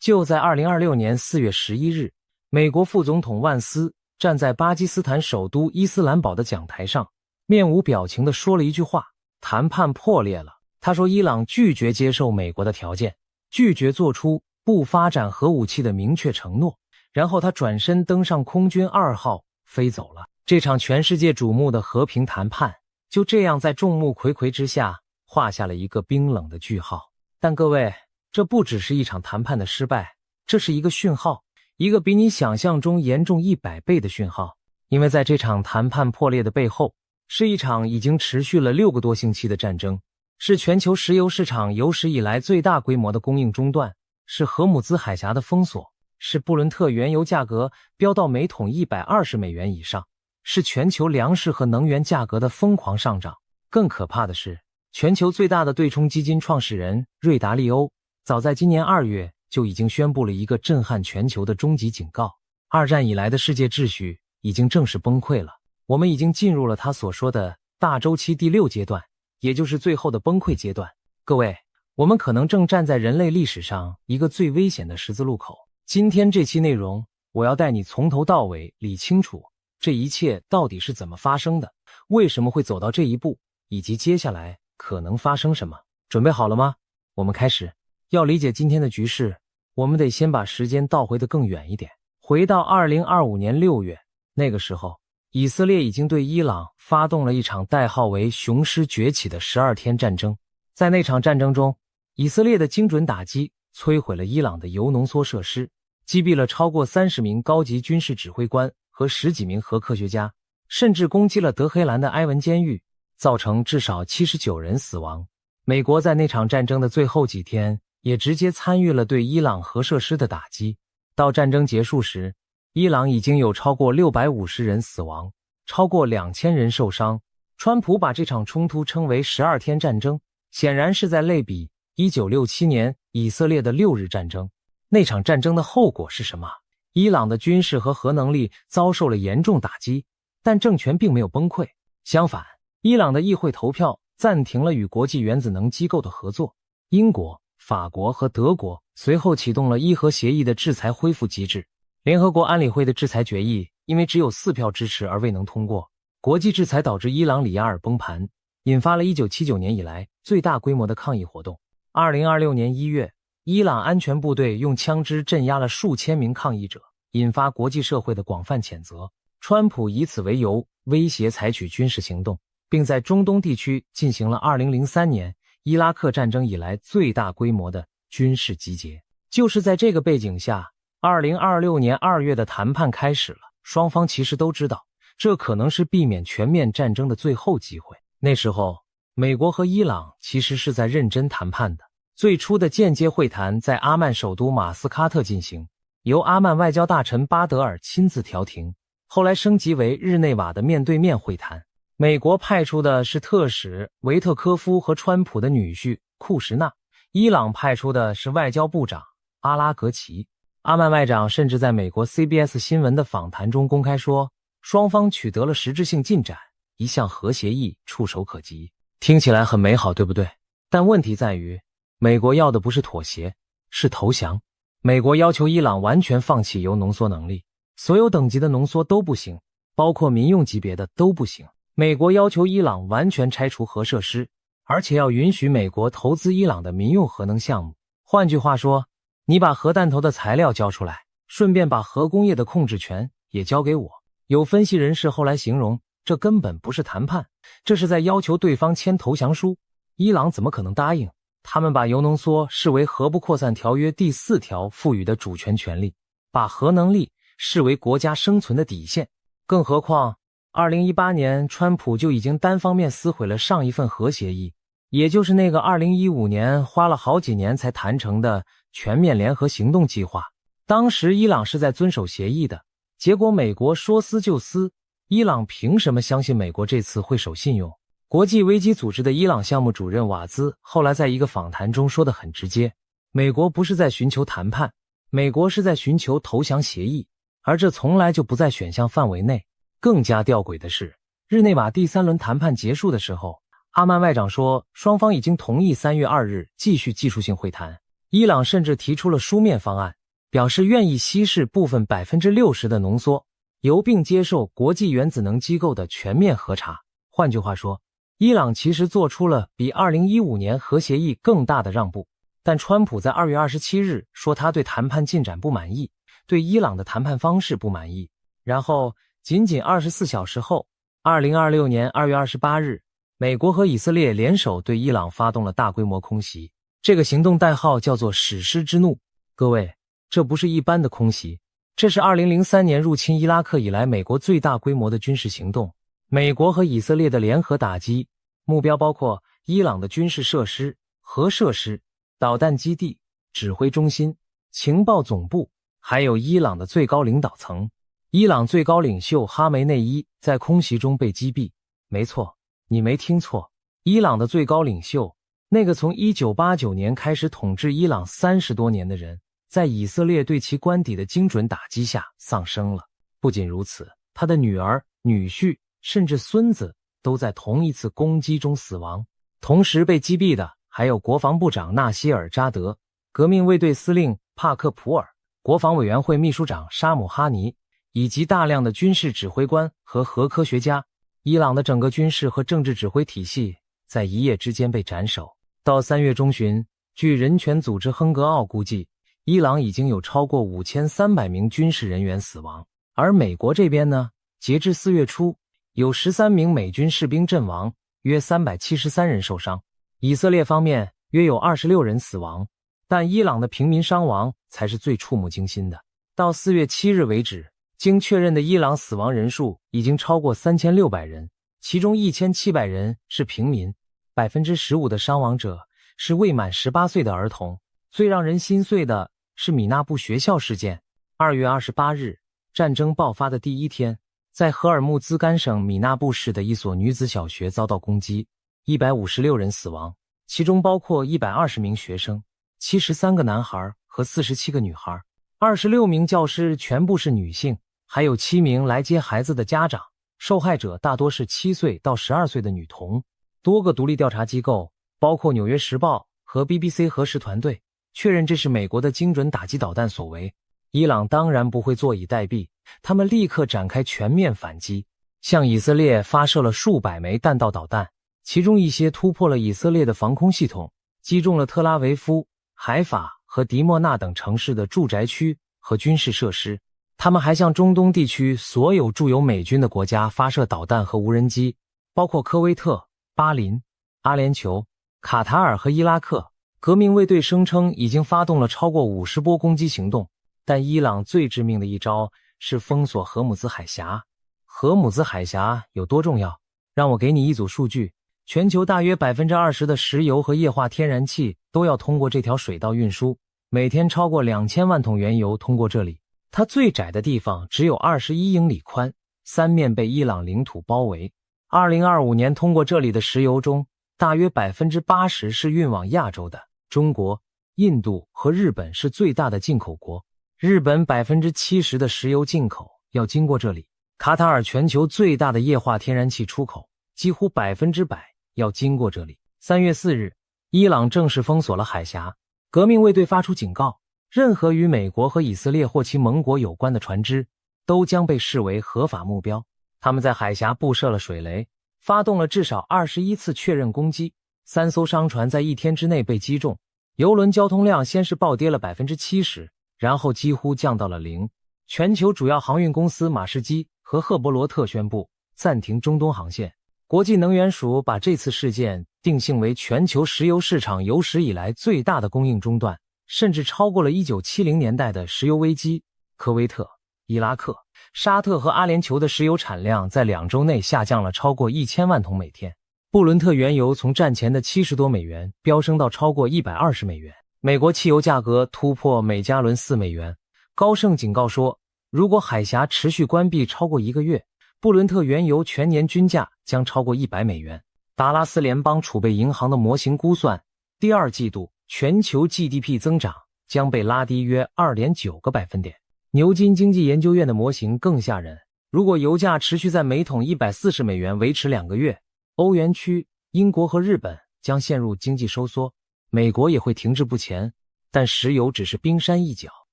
A: 就在2026年4月11日，美国副总统万斯站在巴基斯坦首都伊斯兰堡的讲台上，面无表情地说了一句话：谈判破裂了。他说伊朗拒绝接受美国的条件，拒绝做出不发展核武器的明确承诺。然后他转身登上空军2号飞走了。这场全世界瞩目的和平谈判就这样在众目睽睽之下画下了一个冰冷的句号。但各位，这不只是一场谈判的失败，这是一个讯号，一个比你想象中严重100倍的讯号。因为在这场谈判破裂的背后，是一场已经持续了6个多星期的战争。是全球石油市场有史以来最大规模的供应中断，是荷姆兹海峡的封锁，是布伦特原油价格飙到每桶$120以上，是全球粮食和能源价格的疯狂上涨。更可怕的是，全球最大的对冲基金创始人瑞达利欧早在今年2月就已经宣布了一个震撼全球的终极警告：二战以来的世界秩序已经正式崩溃了，我们已经进入了他所说的大周期第6阶段，也就是最后的崩溃阶段。各位，我们可能正站在人类历史上一个最危险的十字路口。今天这期内容，我要带你从头到尾理清楚这一切到底是怎么发生的，为什么会走到这一步，以及接下来可能发生什么。准备好了吗？我们开始。要理解今天的局势，我们得先把时间倒回得更远一点，回到2025年6月，那个时候，以色列已经对伊朗发动了一场代号为雄狮崛起的12天战争。在那场战争中，以色列的精准打击摧毁了伊朗的铀浓缩设施，击毙了超过30名高级军事指挥官和10几名核科学家，甚至攻击了德黑兰的埃文监狱，造成至少79人死亡。美国在那场战争的最后几天也直接参与了对伊朗核设施的打击。到战争结束时，伊朗已经有超过650人死亡，超过2000人受伤。川普把这场冲突称为12天战争，显然是在类比1967年以色列的6日战争。那场战争的后果是什么？伊朗的军事和核能力遭受了严重打击，但政权并没有崩溃。相反，伊朗的议会投票暂停了与国际原子能机构的合作。英国、法国和德国随后启动了伊核协议的制裁恢复机制。联合国安理会的制裁决议因为只有4票支持而未能通过。国际制裁导致伊朗里亚尔崩盘，引发了1979年以来最大规模的抗议活动。2026年1月，伊朗安全部队用枪支镇压了数千名抗议者，引发国际社会的广泛谴责。川普以此为由威胁采取军事行动，并在中东地区进行了2003年伊拉克战争以来最大规模的军事集结。就是在这个背景下，2026年2月的谈判开始了。双方其实都知道，这可能是避免全面战争的最后机会。那时候，美国和伊朗其实是在认真谈判的。最初的间接会谈在阿曼首都马斯喀特进行，由阿曼外交大臣巴德尔亲自调停，后来升级为日内瓦的面对面会谈。美国派出的是特使维特科夫和川普的女婿库什纳，伊朗派出的是外交部长阿拉格齐。阿曼外长甚至在美国 CBS 新闻的访谈中公开说，双方取得了实质性进展，一项核协议触手可及。听起来很美好，对不对？但问题在于，美国要的不是妥协，是投降。美国要求伊朗完全放弃铀浓缩能力，所有等级的浓缩都不行，包括民用级别的都不行。美国要求伊朗完全拆除核设施，而且要允许美国投资伊朗的民用核能项目。换句话说，你把核弹头的材料交出来，顺便把核工业的控制权也交给我。有分析人士后来形容，这根本不是谈判，这是在要求对方签投降书。伊朗怎么可能答应？他们把铀浓缩视为核不扩散条约第4条赋予的主权权利，把核能力视为国家生存的底线。更何况2018年川普就已经单方面撕毁了上一份核协议，也就是那个2015年花了好几年才谈成的全面联合行动计划。当时伊朗是在遵守协议的，结果美国说撕就撕，伊朗凭什么相信美国这次会守信用？国际危机组织的伊朗项目主任瓦兹后来在一个访谈中说得很直接，美国不是在寻求谈判，美国是在寻求投降协议，而这从来就不在选项范围内。更加吊诡的是，日内瓦第3轮谈判结束的时候，阿曼外长说双方已经同意3月2日继续技术性会谈。伊朗甚至提出了书面方案，表示愿意稀释部分60%的浓缩铀，并接受国际原子能机构的全面核查。换句话说，伊朗其实做出了比2015年核协议更大的让步。但川普在2月27日说他对谈判进展不满意，对伊朗的谈判方式不满意。然后仅仅24小时后，2026年2月28日，美国和以色列联手对伊朗发动了大规模空袭。这个行动代号叫做史诗之怒。各位，这不是一般的空袭，这是2003年入侵伊拉克以来美国最大规模的军事行动。美国和以色列的联合打击，目标包括伊朗的军事设施、核设施、导弹基地、指挥中心、情报总部，还有伊朗的最高领导层。伊朗最高领袖哈梅内伊在空袭中被击毙。没错，你没听错，伊朗的最高领袖，那个从1989年开始统治伊朗30多年的人，在以色列对其官邸的精准打击下丧生了。不仅如此，他的女儿、女婿甚至孙子都在同一次攻击中死亡。同时被击毙的还有国防部长纳西尔扎德、革命卫队司令帕克普尔、国防委员会秘书长沙姆哈尼，以及大量的军事指挥官和核科学家。伊朗的整个军事和政治指挥体系在一夜之间被斩首。到3月中旬，据人权组织亨格奥估计，伊朗已经有超过5300名军事人员死亡。而美国这边呢，截至4月初，有13名美军士兵阵亡，约373人受伤。以色列方面约有26人死亡，但伊朗的平民伤亡才是最触目惊心的。到4月7日为止，经确认的伊朗死亡人数已经超过3600人，其中1700人是平民，15%的伤亡者是未满18岁的儿童。最让人心碎的是米纳布学校事件。2月28日，战争爆发的第一天，在荷尔木兹干省米纳布市的一所女子小学遭到攻击，156人死亡，其中包括120名学生、73个男孩和47个女孩，26名教师全部是女性，还有7名来接孩子的家长。受害者大多是7岁到12岁的女童。多个独立调查机构，包括纽约时报和 BBC 核实团队，确认这是美国的精准打击导弹所为。伊朗当然不会坐以待毙，他们立刻展开全面反击，向以色列发射了数百枚弹道导弹，其中一些突破了以色列的防空系统，击中了特拉维夫、海法和迪莫纳等城市的住宅区和军事设施。他们还向中东地区所有驻有美军的国家发射导弹和无人机，包括科威特、巴林、阿联酋、卡塔尔和伊拉克。革命卫队声称已经发动了超过50波攻击行动，但伊朗最致命的一招是封锁荷姆兹海峡。荷姆兹海峡有多重要？让我给你一组数据，全球大约 20% 的石油和液化天然气都要通过这条水道运输，每天超过2000万桶原油通过这里。它最窄的地方只有21英里宽，三面被伊朗领土包围。2025年通过这里的石油中，大约 80% 是运往亚洲的。中国、印度和日本是最大的进口国，日本 70% 的石油进口要经过这里。卡塔尔全球最大的液化天然气出口，几乎100%要经过这里。3月4日，伊朗正式封锁了海峡，革命卫队发出警告，任何与美国和以色列或其盟国有关的船只都将被视为合法目标。他们在海峡布设了水雷，发动了至少21次确认攻击，3艘商船在1天之内被击中，邮轮交通量先是暴跌了 70%， 然后几乎降到了0。全球主要航运公司马士基和赫伯罗特宣布暂停中东航线。国际能源署把这次事件定性为全球石油市场有史以来最大的供应中断，甚至超过了1970年代的石油危机。科威特、伊拉克、沙特和阿联酋的石油产量在2周内下降了超过1000万桶每天。布伦特原油从战前的70多美元飙升到超过120美元。美国汽油价格突破每加仑4美元。高盛警告说，如果海峡持续关闭超过1个月，布伦特原油全年均价将超过100美元。达拉斯联邦储备银行的模型估算，第2季度全球 GDP 增长将被拉低约 2.9个百分点。牛津经济研究院的模型更吓人，如果油价持续在每桶140美元维持2个月，欧元区、英国和日本将陷入经济收缩，美国也会停滞不前。但石油只是冰山一角，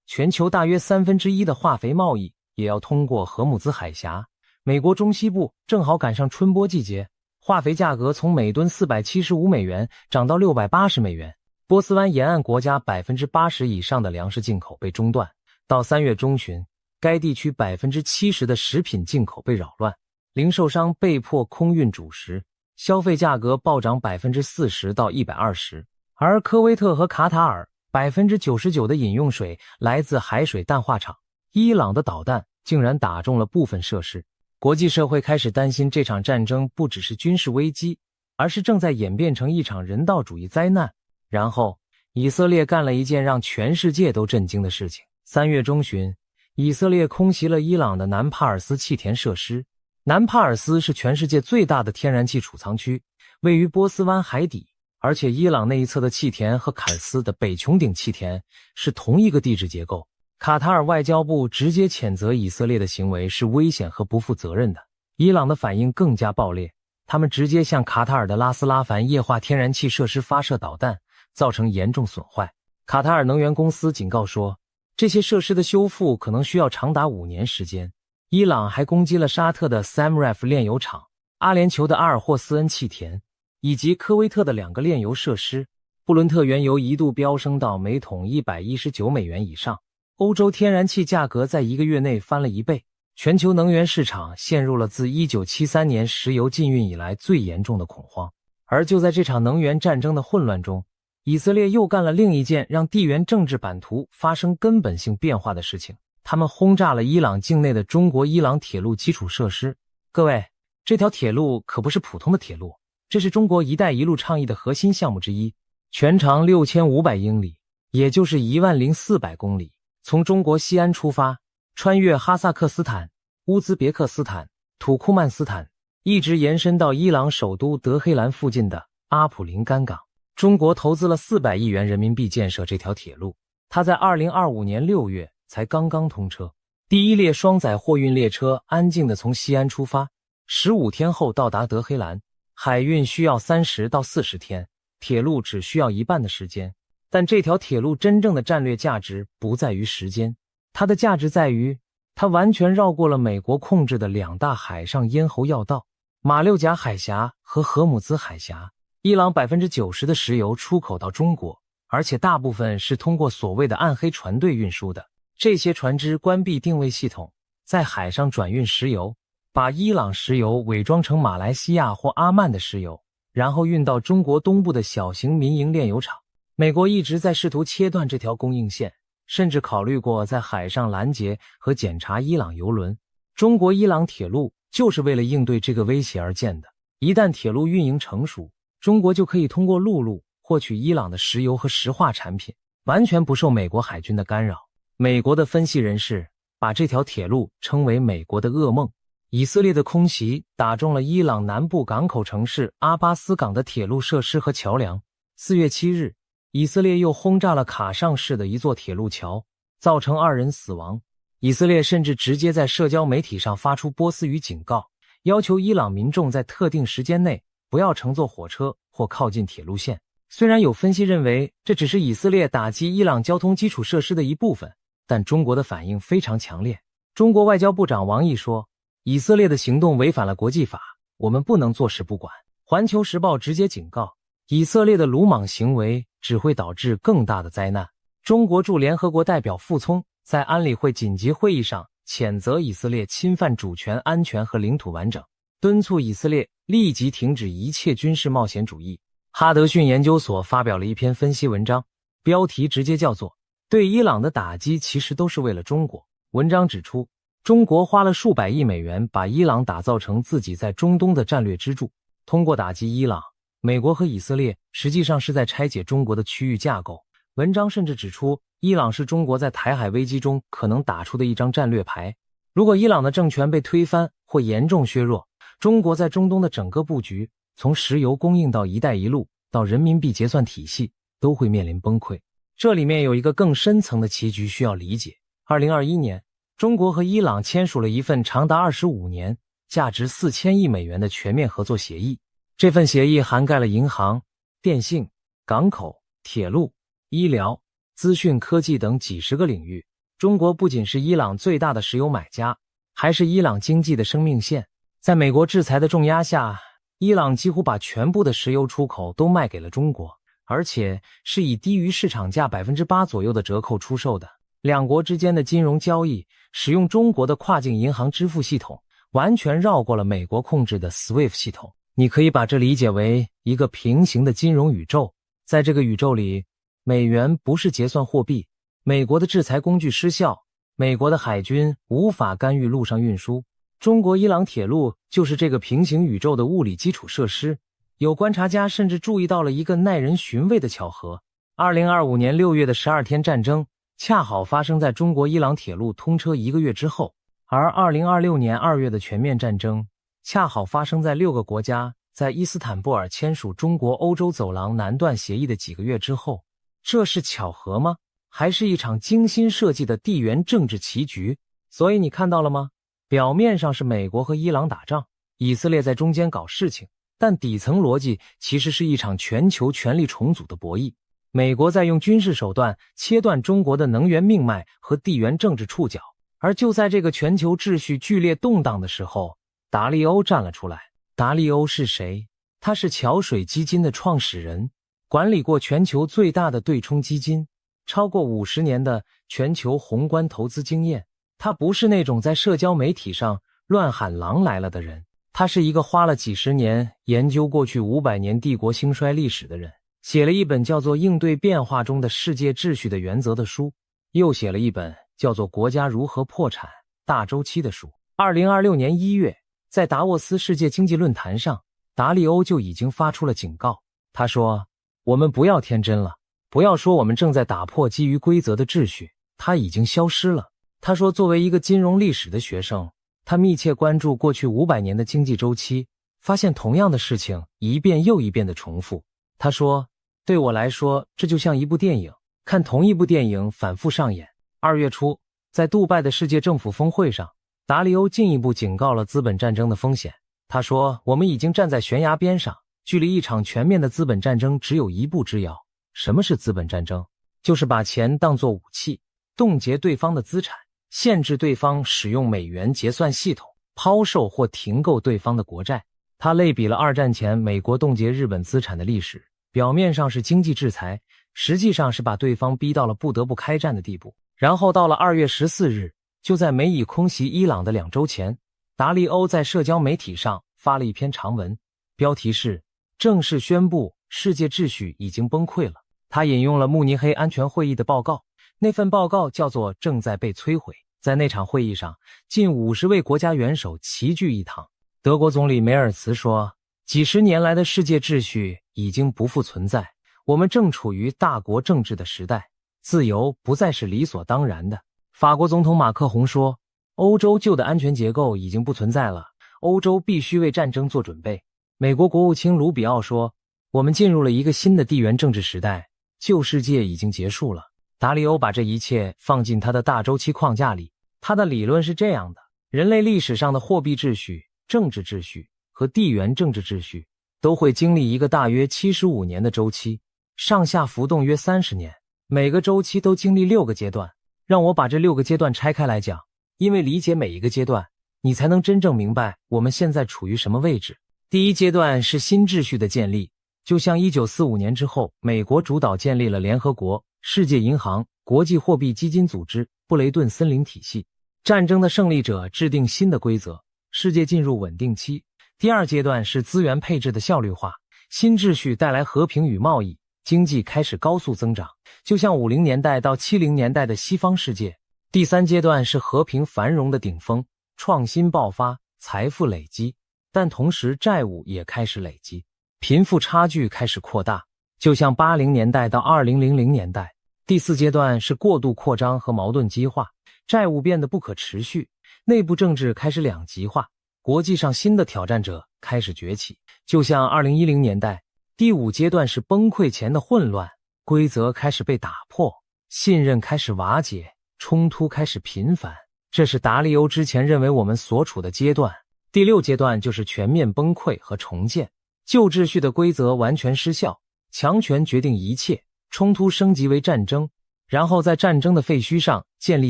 A: 全球大约1/3的化肥贸易也要通过荷姆兹海峡。美国中西部正好赶上春播季节，化肥价格从每吨475美元涨到680美元。波斯湾沿岸国家 80% 以上的粮食进口被中断。到3月中旬，该地区 70% 的食品进口被扰乱，零售商被迫空运主食，消费价格暴涨 40% 到120%。而科威特和卡塔尔 99% 的饮用水来自海水淡化厂。伊朗的导弹竟然打中了部分设施。国际社会开始担心这场战争不只是军事危机，而是正在演变成一场人道主义灾难。然后，以色列干了一件让全世界都震惊的事情。3月中旬，以色列空袭了伊朗的南帕尔斯气田设施。南帕尔斯是全世界最大的天然气储藏区，位于波斯湾海底，而且伊朗那一侧的气田和坎斯的北穹顶气田是同一个地质结构。卡塔尔外交部直接谴责以色列的行为是危险和不负责任的。伊朗的反应更加暴烈，他们直接向卡塔尔的拉斯拉凡液化天然气设施发射导弹，造成严重损坏。卡塔尔能源公司警告说，这些设施的修复可能需要长达5年时间。伊朗还攻击了沙特的 Samref 炼油厂、阿联酋的阿尔霍斯恩气田，以及科威特的2个炼油设施。布伦特原油一度飙升到每桶119美元以上，欧洲天然气价格在1个月内翻了1倍，全球能源市场陷入了自1973年石油禁运以来最严重的恐慌。而就在这场能源战争的混乱中，以色列又干了另一件让地缘政治版图发生根本性变化的事情，他们轰炸了伊朗境内的中国伊朗铁路基础设施。各位，这条铁路可不是普通的铁路，这是中国一带一路倡议的核心项目之一，全长6500英里，也就是10400公里，从中国西安出发，穿越哈萨克斯坦、乌兹别克斯坦、土库曼斯坦，一直延伸到伊朗首都德黑兰附近的阿普林干港。中国投资了400亿元人民币建设这条铁路，它在2025年6月才刚刚通车。第一列双载货运列车安静地从西安出发，15天后到达德黑兰，海运需要30到40天，铁路只需要一半的时间。但这条铁路真正的战略价值不在于时间，它的价值在于它完全绕过了美国控制的2大海上咽喉要道，马六甲海峡和荷姆兹海峡。伊朗 90% 的石油出口到中国，而且大部分是通过所谓的暗黑船队运输的。这些船只关闭定位系统，在海上转运石油，把伊朗石油伪装成马来西亚或阿曼的石油，然后运到中国东部的小型民营炼油厂。美国一直在试图切断这条供应线，甚至考虑过在海上拦截和检查伊朗油轮。中国伊朗铁路就是为了应对这个威胁而建的。一旦铁路运营成熟，中国就可以通过陆路获取伊朗的石油和石化产品，完全不受美国海军的干扰。美国的分析人士把这条铁路称为美国的噩梦。以色列的空袭打中了伊朗南部港口城市阿巴斯港的铁路设施和桥梁。4月7日，以色列又轰炸了卡尚市的一座铁路桥，造成2人死亡。以色列甚至直接在社交媒体上发出波斯语警告，要求伊朗民众在特定时间内不要乘坐火车或靠近铁路线。虽然有分析认为这只是以色列打击伊朗交通基础设施的一部分，但中国的反应非常强烈。中国外交部长王毅说，以色列的行动违反了国际法，我们不能坐视不管。环球时报直接警告，以色列的鲁莽行为只会导致更大的灾难。中国驻联合国代表傅聪在安理会紧急会议上谴责以色列侵犯主权、安全和领土完整，敦促以色列立即停止一切军事冒险主义。哈德逊研究所发表了一篇分析文章，标题直接叫做对伊朗的打击其实都是为了中国。文章指出，中国花了数百亿美元把伊朗打造成自己在中东的战略支柱，通过打击伊朗，美国和以色列实际上是在拆解中国的区域架构。文章甚至指出，伊朗是中国在台海危机中可能打出的一张战略牌。如果伊朗的政权被推翻或严重削弱，中国在中东的整个布局，从石油供应到一带一路到人民币结算体系，都会面临崩溃。这里面有一个更深层的棋局需要理解。2021年，中国和伊朗签署了一份长达25年、价值4000亿美元的全面合作协议。这份协议涵盖了银行、电信、港口、铁路、医疗、资讯科技等几十个领域。中国不仅是伊朗最大的石油买家，还是伊朗经济的生命线。在美国制裁的重压下，伊朗几乎把全部的石油出口都卖给了中国，而且是以低于市场价 8% 左右的折扣出售的。两国之间的金融交易使用中国的跨境银行支付系统，完全绕过了美国控制的 SWIFT 系统。你可以把这理解为一个平行的金融宇宙。在这个宇宙里，美元不是结算货币，美国的制裁工具失效，美国的海军无法干预陆上运输。中国伊朗铁路就是这个平行宇宙的物理基础设施。有观察家甚至注意到了一个耐人寻味的巧合：2025年6月的12天战争恰好发生在中国伊朗铁路通车1个月之后，而2026年2月的全面战争恰好发生在6个国家在伊斯坦布尔签署中国欧洲走廊南段协议的几个月之后。这是巧合吗？还是一场精心设计的地缘政治棋局？所以你看到了吗？表面上是美国和伊朗打仗，以色列在中间搞事情，但底层逻辑其实是一场全球权力重组的博弈。美国在用军事手段切断中国的能源命脉和地缘政治触角，而就在这个全球秩序剧烈动荡的时候，达利欧站了出来。达利欧是谁？他是桥水基金的创始人，管理过全球最大的对冲基金，超过50年的全球宏观投资经验。他不是那种在社交媒体上乱喊狼来了的人，他是一个花了几十年研究过去500年帝国兴衰历史的人，写了一本叫做《应对变化中的世界秩序的原则》的书，又写了一本叫做《国家如何破产大周期》的书。2026年1月，在达沃斯世界经济论坛上，达利欧就已经发出了警告。他说，我们不要天真了，不要说我们正在打破基于规则的秩序，它已经消失了。他说，作为一个金融历史的学生，他密切关注过去500年的经济周期，发现同样的事情一遍又一遍的重复。他说，对我来说，这就像一部电影，看同一部电影反复上演。2月初，在杜拜的世界政府峰会上，达利欧进一步警告了资本战争的风险。他说，我们已经站在悬崖边上，距离一场全面的资本战争只有一步之遥。什么是资本战争？就是把钱当作武器，冻结对方的资产，限制对方使用美元结算系统，抛售或停购对方的国债。他类比了2战前美国冻结日本资产的历史，表面上是经济制裁，实际上是把对方逼到了不得不开战的地步。然后到了2月14日，就在美以空袭伊朗的2周前，达利欧在社交媒体上发了一篇长文，标题是正式宣布世界秩序已经崩溃了。他引用了慕尼黑安全会议的报告，那份报告叫做正在被摧毁。在那场会议上，近50位国家元首齐聚一堂。德国总理梅尔茨说，几十年来的世界秩序已经不复存在，我们正处于大国政治的时代，自由不再是理所当然的。法国总统马克宏说，欧洲旧的安全结构已经不存在了，欧洲必须为战争做准备。美国国务卿卢比奥说，我们进入了一个新的地缘政治时代，旧世界已经结束了。达利欧把这一切放进他的大周期框架里，他的理论是这样的：人类历史上的货币秩序、政治秩序和地缘政治秩序都会经历一个大约75年的周期，上下浮动约30年，每个周期都经历6个阶段。让我把这6个阶段拆开来讲，因为理解每一个阶段，你才能真正明白我们现在处于什么位置。第一阶段是新秩序的建立，就像1945年之后，美国主导建立了联合国、世界银行、国际货币基金组织、布雷顿森林体系。战争的胜利者制定新的规则，世界进入稳定期。第二阶段是资源配置的效率化，新秩序带来和平与贸易，经济开始高速增长，就像50年代到70年代的西方世界。第三阶段是和平繁荣的顶峰，创新爆发，财富累积，但同时债务也开始累积，贫富差距开始扩大，就像80年代到2000年代。第四阶段是过度扩张和矛盾激化，债务变得不可持续，内部政治开始两极化，国际上新的挑战者开始崛起，就像2010年代。第五阶段是崩溃前的混乱，规则开始被打破，信任开始瓦解，冲突开始频繁。这是达利欧之前认为我们所处的阶段。第六阶段就是全面崩溃和重建，旧秩序的规则完全失效，强权决定一切，冲突升级为战争，然后在战争的废墟上建立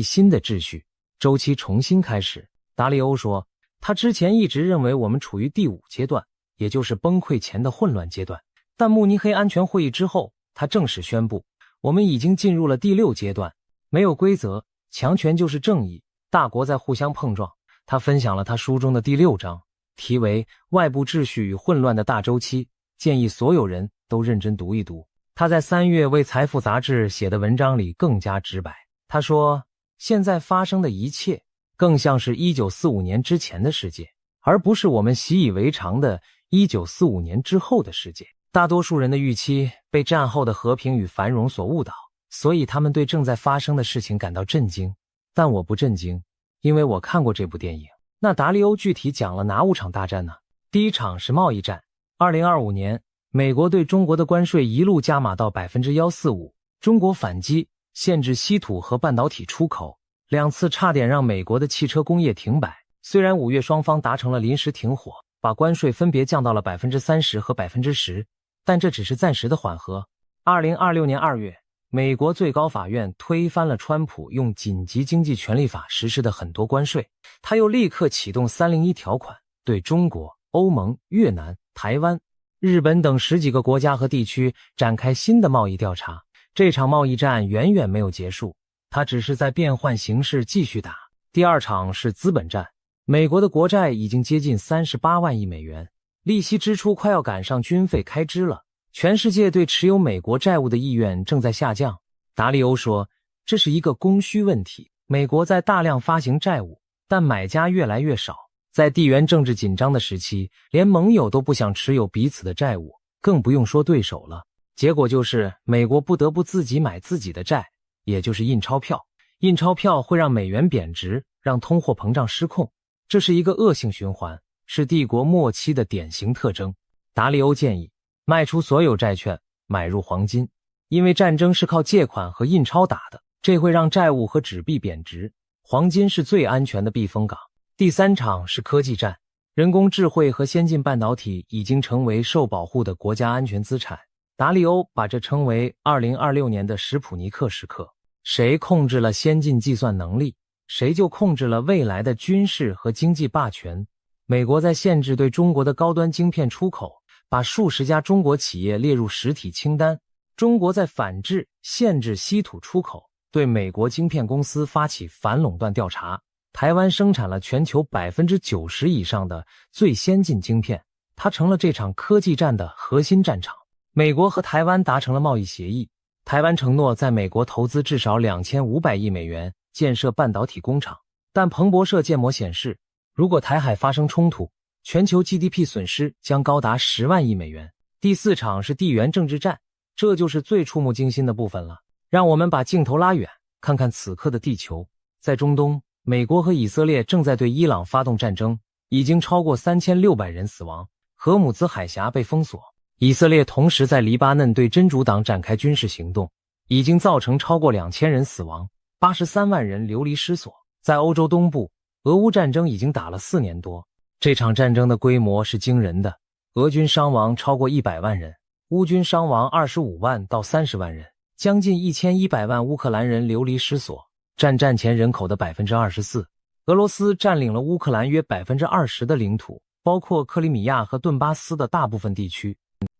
A: 新的秩序，周期重新开始。达利欧说，他之前一直认为我们处于第五阶段，也就是崩溃前的混乱阶段，但慕尼黑安全会议之后，他正式宣布，我们已经进入了第六阶段，没有规则，强权就是正义，大国在互相碰撞。他分享了他书中的第6章，题为《外部秩序与混乱的大周期》，建议所有人都认真读一读。他在3月为财富杂志写的文章里更加直白。他说，现在发生的一切更像是1945年之前的世界，而不是我们习以为常的1945年之后的世界。大多数人的预期被战后的和平与繁荣所误导，所以他们对正在发生的事情感到震惊。但我不震惊，因为我看过这部电影。那达利欧具体讲了哪5场大战呢？第一场是贸易战。2025年，美国对中国的关税一路加码到 145%， 中国反击，限制稀土和半导体出口，2次差点让美国的汽车工业停摆。虽然5月双方达成了临时停火，把关税分别降到了 30% 和 10%， 但这只是暂时的缓和。2026年2月，美国最高法院推翻了川普用紧急经济权利法实施的很多关税，他又立刻启动301条款，对中国、欧盟、越南、台湾、日本等10几个国家和地区展开新的贸易调查。这场贸易战远远没有结束，它只是在变换形式继续打。第二场是资本战。美国的国债已经接近38万亿美元，利息支出快要赶上军费开支了。全世界对持有美国债务的意愿正在下降。达利欧说，这是一个供需问题。美国在大量发行债务，但买家越来越少。在地缘政治紧张的时期，连盟友都不想持有彼此的债务，更不用说对手了。结果就是美国不得不自己买自己的债，也就是印钞票。印钞票会让美元贬值，让通货膨胀失控。这是一个恶性循环，是帝国末期的典型特征。达利欧建议卖出所有债券，买入黄金，因为战争是靠借款和印钞打的，这会让债务和纸币贬值。黄金是最安全的避风港。第三场是科技战。人工智慧和先进半导体已经成为受保护的国家安全资产。达利欧把这称为2026年的史普尼克时刻。谁控制了先进计算能力，谁就控制了未来的军事和经济霸权。美国在限制对中国的高端晶片出口，把数十家中国企业列入实体清单。中国在反制、限制稀土出口，对美国晶片公司发起反垄断调查。台湾生产了全球 90% 以上的最先进晶片，它成了这场科技战的核心战场。美国和台湾达成了贸易协议，台湾承诺在美国投资至少2500亿美元建设半导体工厂，但彭博社建模显示，如果台海发生冲突，全球 GDP 损失将高达10万亿美元。第四场是地缘政治战，这就是最触目惊心的部分了。让我们把镜头拉远，看看此刻的地球。在中东，美国和以色列正在对伊朗发动战争，已经超过3600人死亡，荷姆兹海峡被封锁。以色列同时在黎巴嫩对真主党展开军事行动，已经造成超过2000人死亡，83万人流离失所。在欧洲东部，俄乌战争已经打了4年多，这场战争的规模是惊人的，俄军伤亡超过100万人，乌军伤亡25万到30万人，将近1100万乌克兰人流离失所，占战前人口的 24%。 俄罗斯占领了乌克兰约 20% 的领土，包括克里米亚和顿巴斯的大部分地区。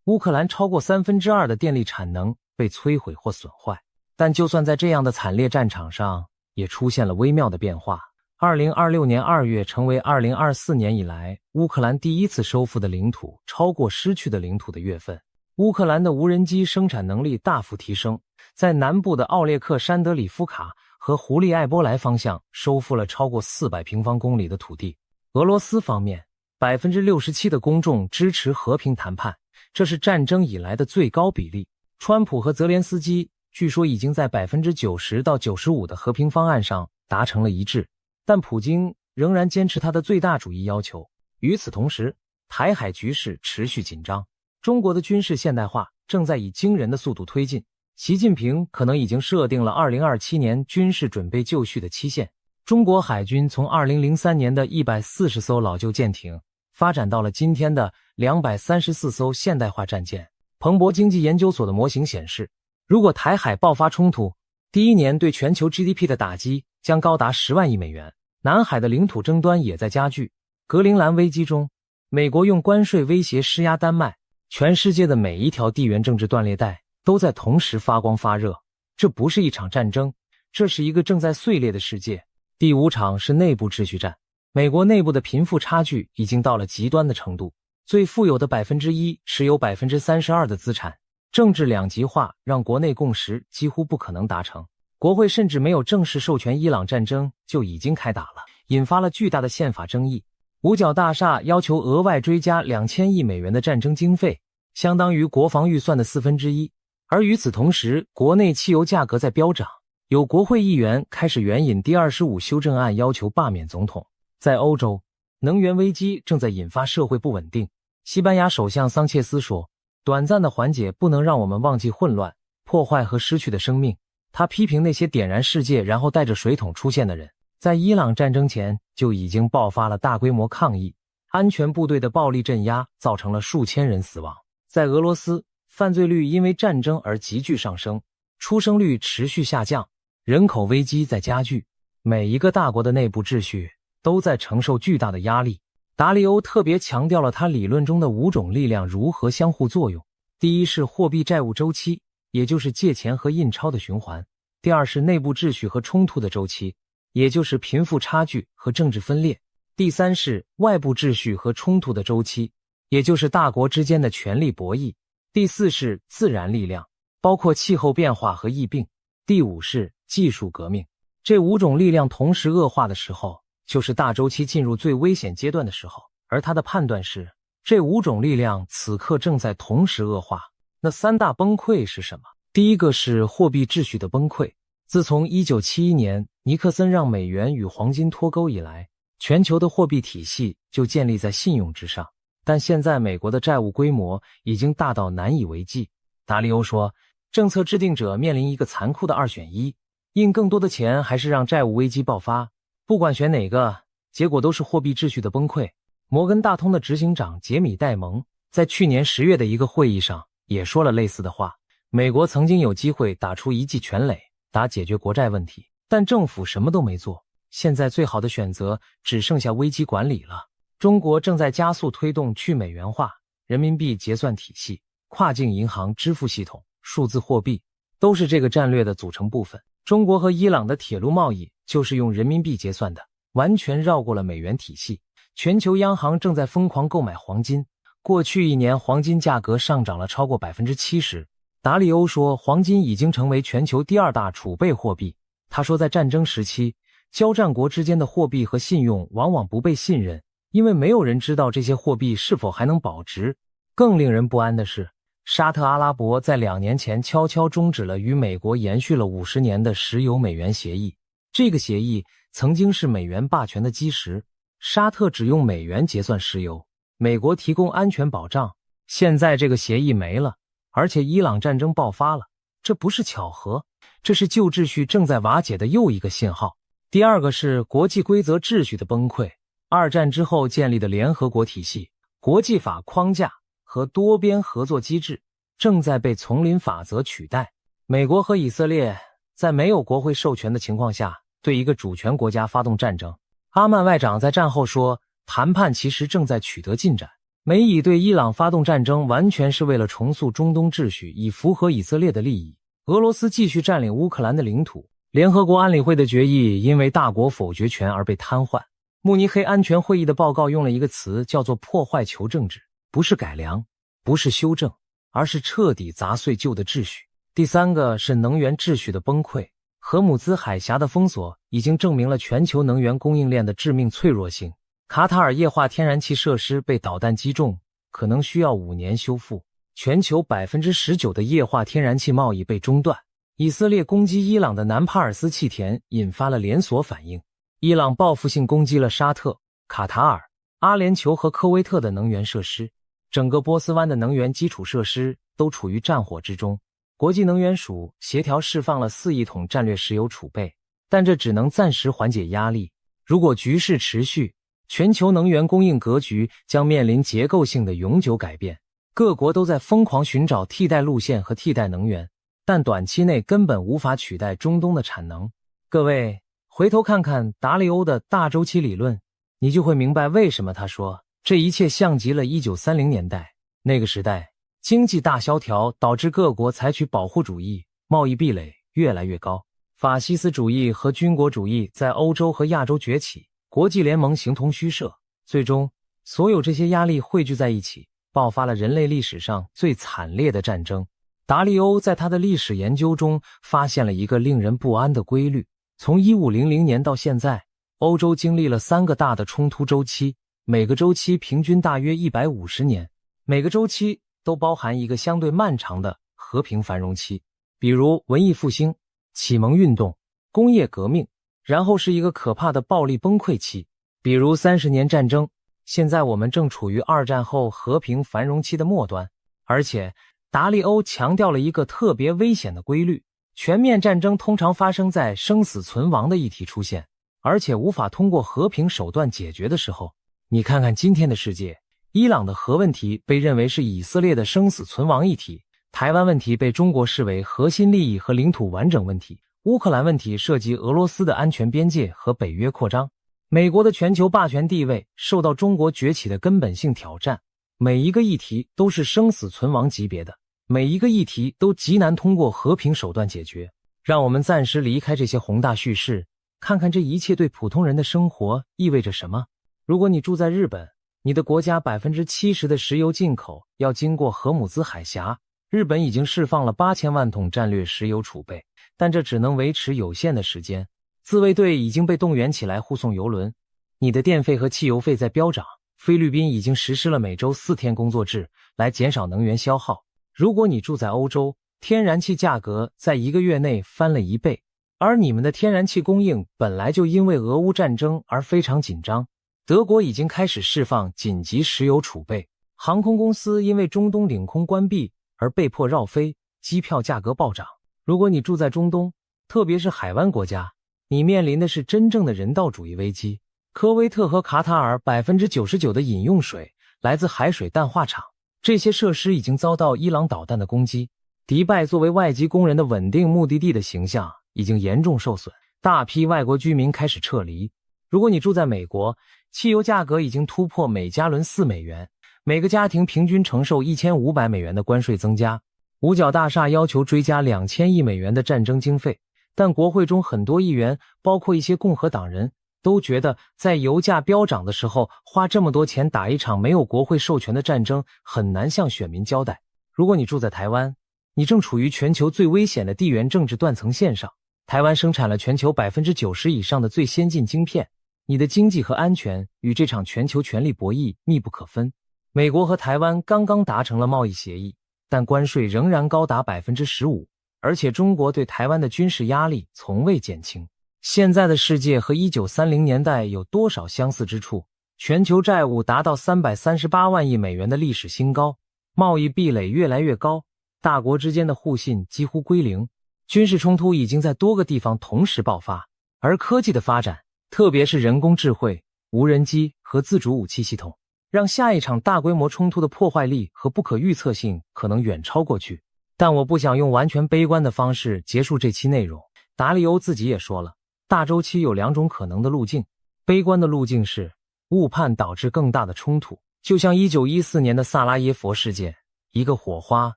A: 乌克兰超过2/3的电力产能被摧毁或损坏。但就算在这样的惨烈战场上，也出现了微妙的变化。2026年2月成为2024年以来乌克兰第一次收复的领土超过失去的领土的月份。乌克兰的无人机生产能力大幅提升，在南部的奥列克山德里夫卡和胡利埃波莱方向收复了超过400平方公里的土地。俄罗斯方面 67% 的公众支持和平谈判，这是战争以来的最高比例。川普和泽连斯基据说已经在 90% 到 95% 的和平方案上达成了一致，但普京仍然坚持他的最大主义要求。与此同时，台海局势持续紧张，中国的军事现代化正在以惊人的速度推进。习近平可能已经设定了2027年军事准备就绪的期限。中国海军从2003年的140艘老旧舰艇发展到了今天的234艘现代化战舰。彭博经济研究所的模型显示，如果台海爆发冲突，第一年对全球 GDP 的打击将高达10万亿美元。南海的领土争端也在加剧。格陵兰危机中，美国用关税威胁施压丹麦，全世界的每一条地缘政治断裂带都在同时发光发热。这不是一场战争，这是一个正在碎裂的世界。第五场是内部秩序战。美国内部的贫富差距已经到了极端的程度，最富有的 1% 持有 32% 的资产，政治两极化让国内共识几乎不可能达成。国会甚至没有正式授权伊朗战争就已经开打了，引发了巨大的宪法争议。五角大厦要求额外追加2000亿美元的战争经费，相当于国防预算的1/4。而与此同时，国内汽油价格在飙涨，有国会议员开始援引第25修正案，要求罢免总统。在欧洲，能源危机正在引发社会不稳定。西班牙首相桑切斯说，短暂的缓解不能让我们忘记混乱、破坏和失去的生命。他批评那些点燃世界然后带着水桶出现的人。在伊朗战争前就已经爆发了大规模抗议，安全部队的暴力镇压造成了数千人死亡。在俄罗斯，犯罪率因为战争而急剧上升，出生率持续下降，人口危机在加剧。每一个大国的内部秩序都在承受巨大的压力。达利欧特别强调了他理论中的5种力量如何相互作用。第一是货币债务周期，也就是借钱和印钞的循环。第二是内部秩序和冲突的周期，也就是贫富差距和政治分裂。第三是外部秩序和冲突的周期，也就是大国之间的权力博弈。第四是自然力量，包括气候变化和疫病。第五是技术革命。这5种力量同时恶化的时候，就是大周期进入最危险阶段的时候。而他的判断是，这5种力量此刻正在同时恶化。那3大崩溃是什么？第一个是货币秩序的崩溃。自从1971年尼克森让美元与黄金脱钩以来，全球的货币体系就建立在信用之上。但现在美国的债务规模已经大到难以为继。达利欧说，政策制定者面临一个残酷的2选1，印更多的钱还是让债务危机爆发。不管选哪个，结果都是货币秩序的崩溃。摩根大通的执行长杰米·戴蒙在去年10月的一个会议上也说了类似的话。美国曾经有机会打出一记全垒，打解决国债问题，但政府什么都没做。现在最好的选择只剩下危机管理了。中国正在加速推动去美元化，人民币结算体系、跨境银行支付系统、数字货币都是这个战略的组成部分。中国和伊朗的铁路贸易就是用人民币结算的，完全绕过了美元体系。全球央行正在疯狂购买黄金，过去1年黄金价格上涨了超过 70%。达利欧说，黄金已经成为全球第2大储备货币。他说，在战争时期，交战国之间的货币和信用往往不被信任，因为没有人知道这些货币是否还能保值。更令人不安的是，沙特阿拉伯在2年前悄悄终止了与美国延续了50年的石油美元协议。这个协议曾经是美元霸权的基石，沙特只用美元结算石油，美国提供安全保障。现在这个协议没了，而且伊朗战争爆发了，这不是巧合，这是旧秩序正在瓦解的又一个信号。第二个是国际规则秩序的崩溃。2战之后建立的联合国体系、国际法框架和多边合作机制正在被丛林法则取代。美国和以色列在没有国会授权的情况下对一个主权国家发动战争。阿曼外长在战后说，谈判其实正在取得进展。美以对伊朗发动战争完全是为了重塑中东秩序，以符合以色列的利益。俄罗斯继续占领乌克兰的领土，联合国安理会的决议因为大国否决权而被瘫痪。慕尼黑安全会议的报告用了一个词叫做破坏求政治，不是改良，不是修正，而是彻底砸碎旧的秩序。第3个是能源秩序的崩溃。荷姆兹海峡的封锁已经证明了全球能源供应链的致命脆弱性。卡塔尔液化天然气设施被导弹击中，可能需要5年修复。全球 19% 的液化天然气贸易被中断。以色列攻击伊朗的南帕尔斯气田引发了连锁反应。伊朗报复性攻击了沙特、卡塔尔、阿联酋和科威特的能源设施，整个波斯湾的能源基础设施都处于战火之中。国际能源署协调释放了4亿桶战略石油储备，但这只能暂时缓解压力。如果局势持续，全球能源供应格局将面临结构性的永久改变。各国都在疯狂寻找替代路线和替代能源，但短期内根本无法取代中东的产能。各位回头看看达利欧的大周期理论，你就会明白为什么他说这一切像极了1930年代。那个时代经济大萧条导致各国采取保护主义，贸易壁垒越来越高，法西斯主义和军国主义在欧洲和亚洲崛起，国际联盟形同虚设。最终所有这些压力汇聚在一起，爆发了人类历史上最惨烈的战争。达利欧在他的历史研究中发现了一个令人不安的规律。从1500年到现在，欧洲经历了3个大的冲突周期，每个周期平均大约150年，每个周期都包含一个相对漫长的和平繁荣期，比如文艺复兴、启蒙运动、工业革命，然后是一个可怕的暴力崩溃期，比如30年战争。现在我们正处于二战后和平繁荣期的末端，而且达利欧强调了一个特别危险的规律：全面战争通常发生在生死存亡的议题出现，而且无法通过和平手段解决的时候。你看看今天的世界，伊朗的核问题被认为是以色列的生死存亡议题，台湾问题被中国视为核心利益和领土完整问题，乌克兰问题涉及俄罗斯的安全边界和北约扩张，美国的全球霸权地位受到中国崛起的根本性挑战。每一个议题都是生死存亡级别的，每一个议题都极难通过和平手段解决。让我们暂时离开这些宏大叙事，看看这一切对普通人的生活意味着什么。如果你住在日本，你的国家 70% 的石油进口要经过荷姆兹海峡，日本已经释放了8000万桶战略石油储备，但这只能维持有限的时间。自卫队已经被动员起来护送油轮，你的电费和汽油费在飙涨。菲律宾已经实施了每周4天工作制，来减少能源消耗。如果你住在欧洲，天然气价格在1个月内翻了1倍，而你们的天然气供应本来就因为俄乌战争而非常紧张。德国已经开始释放紧急石油储备，航空公司因为中东领空关闭而被迫绕飞，机票价格暴涨。如果你住在中东，特别是海湾国家，你面临的是真正的人道主义危机。科威特和卡塔尔 99% 的饮用水来自海水淡化厂，这些设施已经遭到伊朗导弹的攻击。迪拜作为外籍工人的稳定目的地的形象已经严重受损，大批外国居民开始撤离。如果你住在美国，汽油价格已经突破每加仑4美元，每个家庭平均承受1500美元的关税增加。五角大厦要求追加2000亿美元的战争经费，但国会中很多议员，包括一些共和党人，都觉得在油价飙涨的时候花这么多钱打一场没有国会授权的战争很难向选民交代。如果你住在台湾，你正处于全球最危险的地缘政治断层线上。台湾生产了全球 90% 以上的最先进晶片，你的经济和安全与这场全球权力博弈密不可分。美国和台湾刚刚达成了贸易协议，但关税仍然高达 15%， 而且中国对台湾的军事压力从未减轻。现在的世界和1930年代有多少相似之处？全球债务达到338万亿美元的历史新高，贸易壁垒越来越高，大国之间的互信几乎归零，军事冲突已经在多个地方同时爆发。而科技的发展，特别是人工智慧、无人机和自主武器系统，让下一场大规模冲突的破坏力和不可预测性可能远超过去。但我不想用完全悲观的方式结束这期内容。达利欧自己也说了，大周期有2种可能的路径。悲观的路径是误判导致更大的冲突，就像1914年的萨拉耶佛事件，一个火花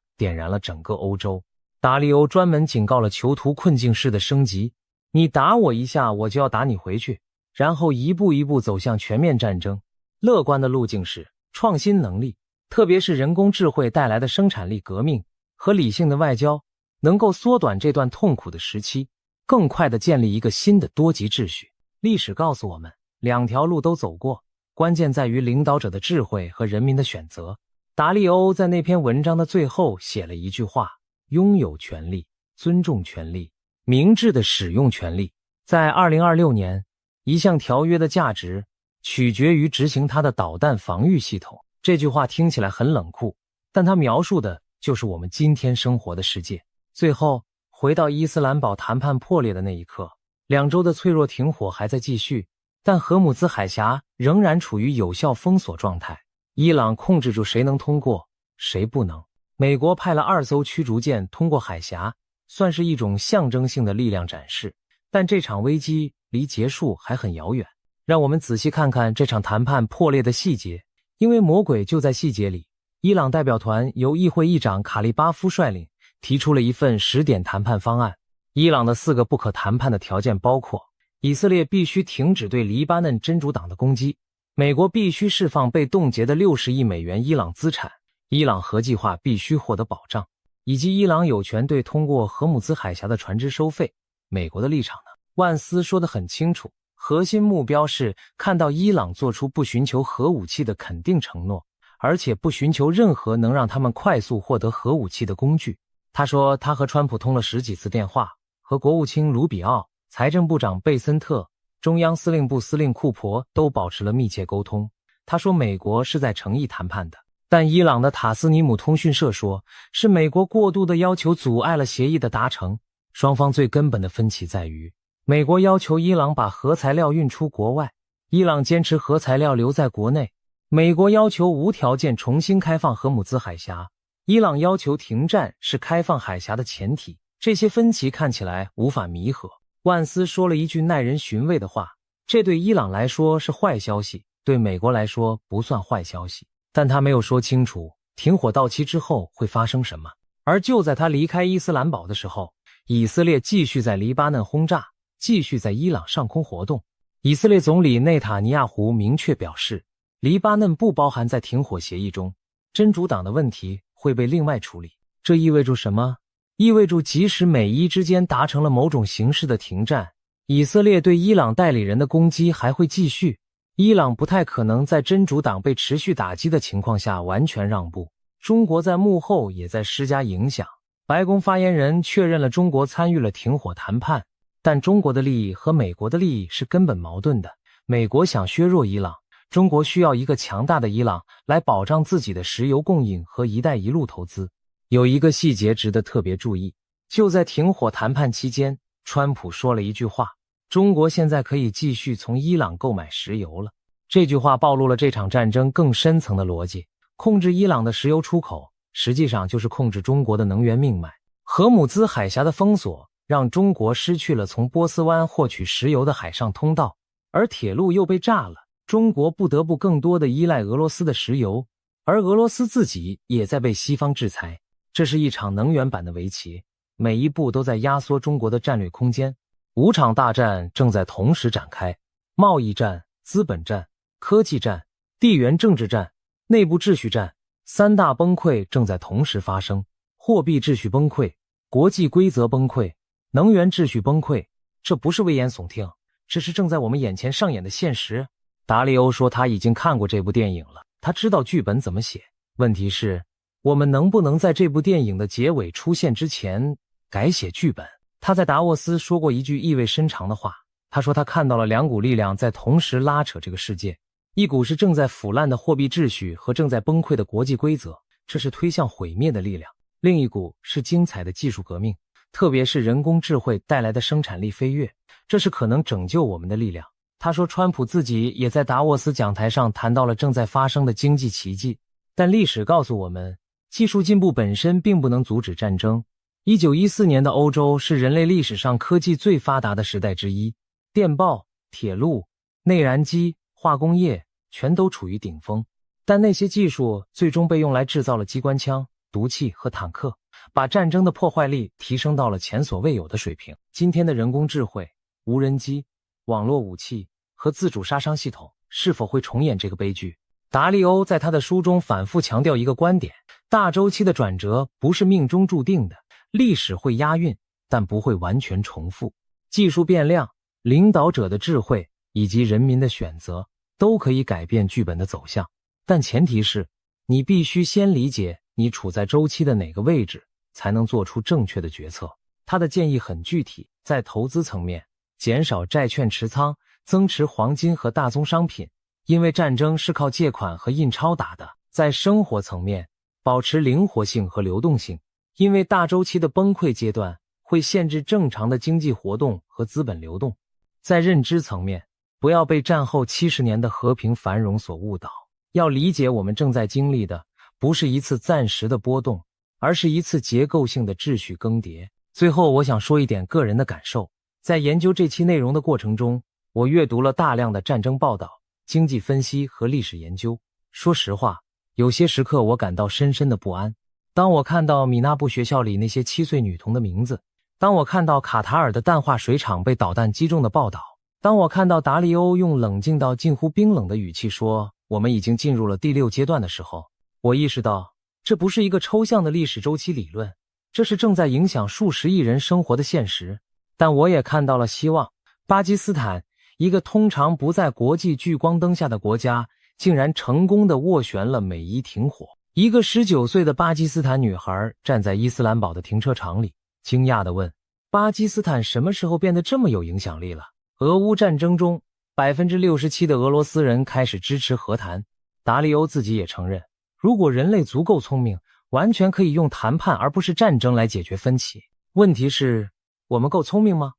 A: 点燃了整个欧洲。达利欧专门警告了囚徒困境式的升级，你打我一下，我就要打你回去，然后一步一步走向全面战争。乐观的路径是创新能力，特别是人工智慧带来的生产力革命和理性的外交，能够缩短这段痛苦的时期，更快地建立一个新的多极秩序。历史告诉我们，2条路都走过，关键在于领导者的智慧和人民的选择。达利欧在那篇文章的最后写了一句话：拥有权利，尊重权利，明智地使用权利。在2026年，一项条约的价值取决于执行它的导弹防御系统。这句话听起来很冷酷，但它描述的就是我们今天生活的世界。最后，回到伊斯兰堡谈判破裂的那一刻，2周的脆弱停火还在继续，但荷姆兹海峡仍然处于有效封锁状态。伊朗控制住谁能通过，谁不能。美国派了2艘驱逐舰通过海峡，算是一种象征性的力量展示，但这场危机离结束还很遥远。让我们仔细看看这场谈判破裂的细节，因为魔鬼就在细节里。伊朗代表团由议会议长卡利巴夫率领，提出了一份10点谈判方案。伊朗的4个不可谈判的条件包括：以色列必须停止对黎巴嫩真主党的攻击，美国必须释放被冻结的60亿美元伊朗资产，伊朗核计划必须获得保障，以及伊朗有权对通过荷姆兹海峡的船只收费。美国的立场呢？万斯说得很清楚，核心目标是看到伊朗做出不寻求核武器的肯定承诺，而且不寻求任何能让他们快速获得核武器的工具。他说他和川普通了10几次电话，和国务卿卢比奥、财政部长贝森特、中央司令部司令库珀都保持了密切沟通。他说美国是在诚意谈判的，但伊朗的塔斯尼姆通讯社说，是美国过度的要求阻碍了协议的达成。双方最根本的分歧在于，美国要求伊朗把核材料运出国外，伊朗坚持核材料留在国内。美国要求无条件重新开放荷姆兹海峡，伊朗要求停战是开放海峡的前提。这些分歧看起来无法弥合。万斯说了一句耐人寻味的话，这对伊朗来说是坏消息，对美国来说不算坏消息。但他没有说清楚停火到期之后会发生什么。而就在他离开伊斯兰堡的时候，以色列继续在黎巴嫩轰炸，继续在伊朗上空活动。以色列总理内塔尼亚胡明确表示，黎巴嫩不包含在停火协议中，真主党的问题会被另外处理。这意味着什么？意味着即使美伊之间达成了某种形式的停战，以色列对伊朗代理人的攻击还会继续。伊朗不太可能在真主党被持续打击的情况下完全让步。中国在幕后也在施加影响。白宫发言人确认了中国参与了停火谈判，但中国的利益和美国的利益是根本矛盾的。美国想削弱伊朗，中国需要一个强大的伊朗来保障自己的石油供应和一带一路投资。有一个细节值得特别注意，就在停火谈判期间，川普说了一句话，中国现在可以继续从伊朗购买石油了。这句话暴露了这场战争更深层的逻辑，控制伊朗的石油出口，实际上就是控制中国的能源命脉。荷姆兹海峡的封锁让中国失去了从波斯湾获取石油的海上通道，而铁路又被炸了，中国不得不更多的依赖俄罗斯的石油，而俄罗斯自己也在被西方制裁。这是一场能源版的围棋，每一步都在压缩中国的战略空间。5场大战正在同时展开，贸易战、资本战、科技战、地缘政治战、内部秩序战，3大崩溃正在同时发生。货币秩序崩溃，国际规则崩溃，能源秩序崩溃。这不是危言耸听，这是正在我们眼前上演的现实。达利欧说他已经看过这部电影了，他知道剧本怎么写。问题是，我们能不能在这部电影的结尾出现之前改写剧本？他在达沃斯说过一句意味深长的话，他说他看到了2股力量在同时拉扯这个世界，一股是正在腐烂的货币秩序和正在崩溃的国际规则，这是推向毁灭的力量；另一股是精彩的技术革命，特别是人工智慧带来的生产力飞跃，这是可能拯救我们的力量。他说川普自己也在达沃斯讲台上谈到了正在发生的经济奇迹，但历史告诉我们，技术进步本身并不能阻止战争。1914年的欧洲是人类历史上科技最发达的时代之一，电报、铁路、内燃机、化工业全都处于顶峰，但那些技术最终被用来制造了机关枪、毒气和坦克，把战争的破坏力提升到了前所未有的水平。今天的人工智慧、无人机、网络武器和自主杀伤系统是否会重演这个悲剧？达利欧在他的书中反复强调一个观点，大周期的转折不是命中注定的，历史会押韵，但不会完全重复。技术变量、领导者的智慧以及人民的选择都可以改变剧本的走向，但前提是你必须先理解你处在周期的哪个位置，才能做出正确的决策。他的建议很具体，在投资层面，减少债券持仓，增持黄金和大宗商品，因为战争是靠借款和印钞打的。在生活层面，保持灵活性和流动性，因为大周期的崩溃阶段会限制正常的经济活动和资本流动。在认知层面，不要被战后70年的和平繁荣所误导，要理解我们正在经历的不是一次暂时的波动，而是一次结构性的秩序更迭。最后我想说一点个人的感受，在研究这期内容的过程中，我阅读了大量的战争报道、经济分析和历史研究。说实话，有些时刻我感到深深的不安。当我看到米纳布学校里那些7岁女童的名字，当我看到卡塔尔的淡化水厂被导弹击中的报道，当我看到达利欧用冷静到近乎冰冷的语气说我们已经进入了第6阶段的时候，我意识到这不是一个抽象的历史周期理论，这是正在影响数十亿人生活的现实。但我也看到了希望。巴基斯坦一个通常不在国际聚光灯下的国家，竟然成功地斡旋了美伊停火。一个19岁的巴基斯坦女孩站在伊斯兰堡的停车场里，惊讶地问：巴基斯坦什么时候变得这么有影响力了？俄乌战争中 67% 的俄罗斯人开始支持和谈。达利欧自己也承认，如果人类足够聪明，完全可以用谈判而不是战争来解决分歧。问题是，我们够聪明吗？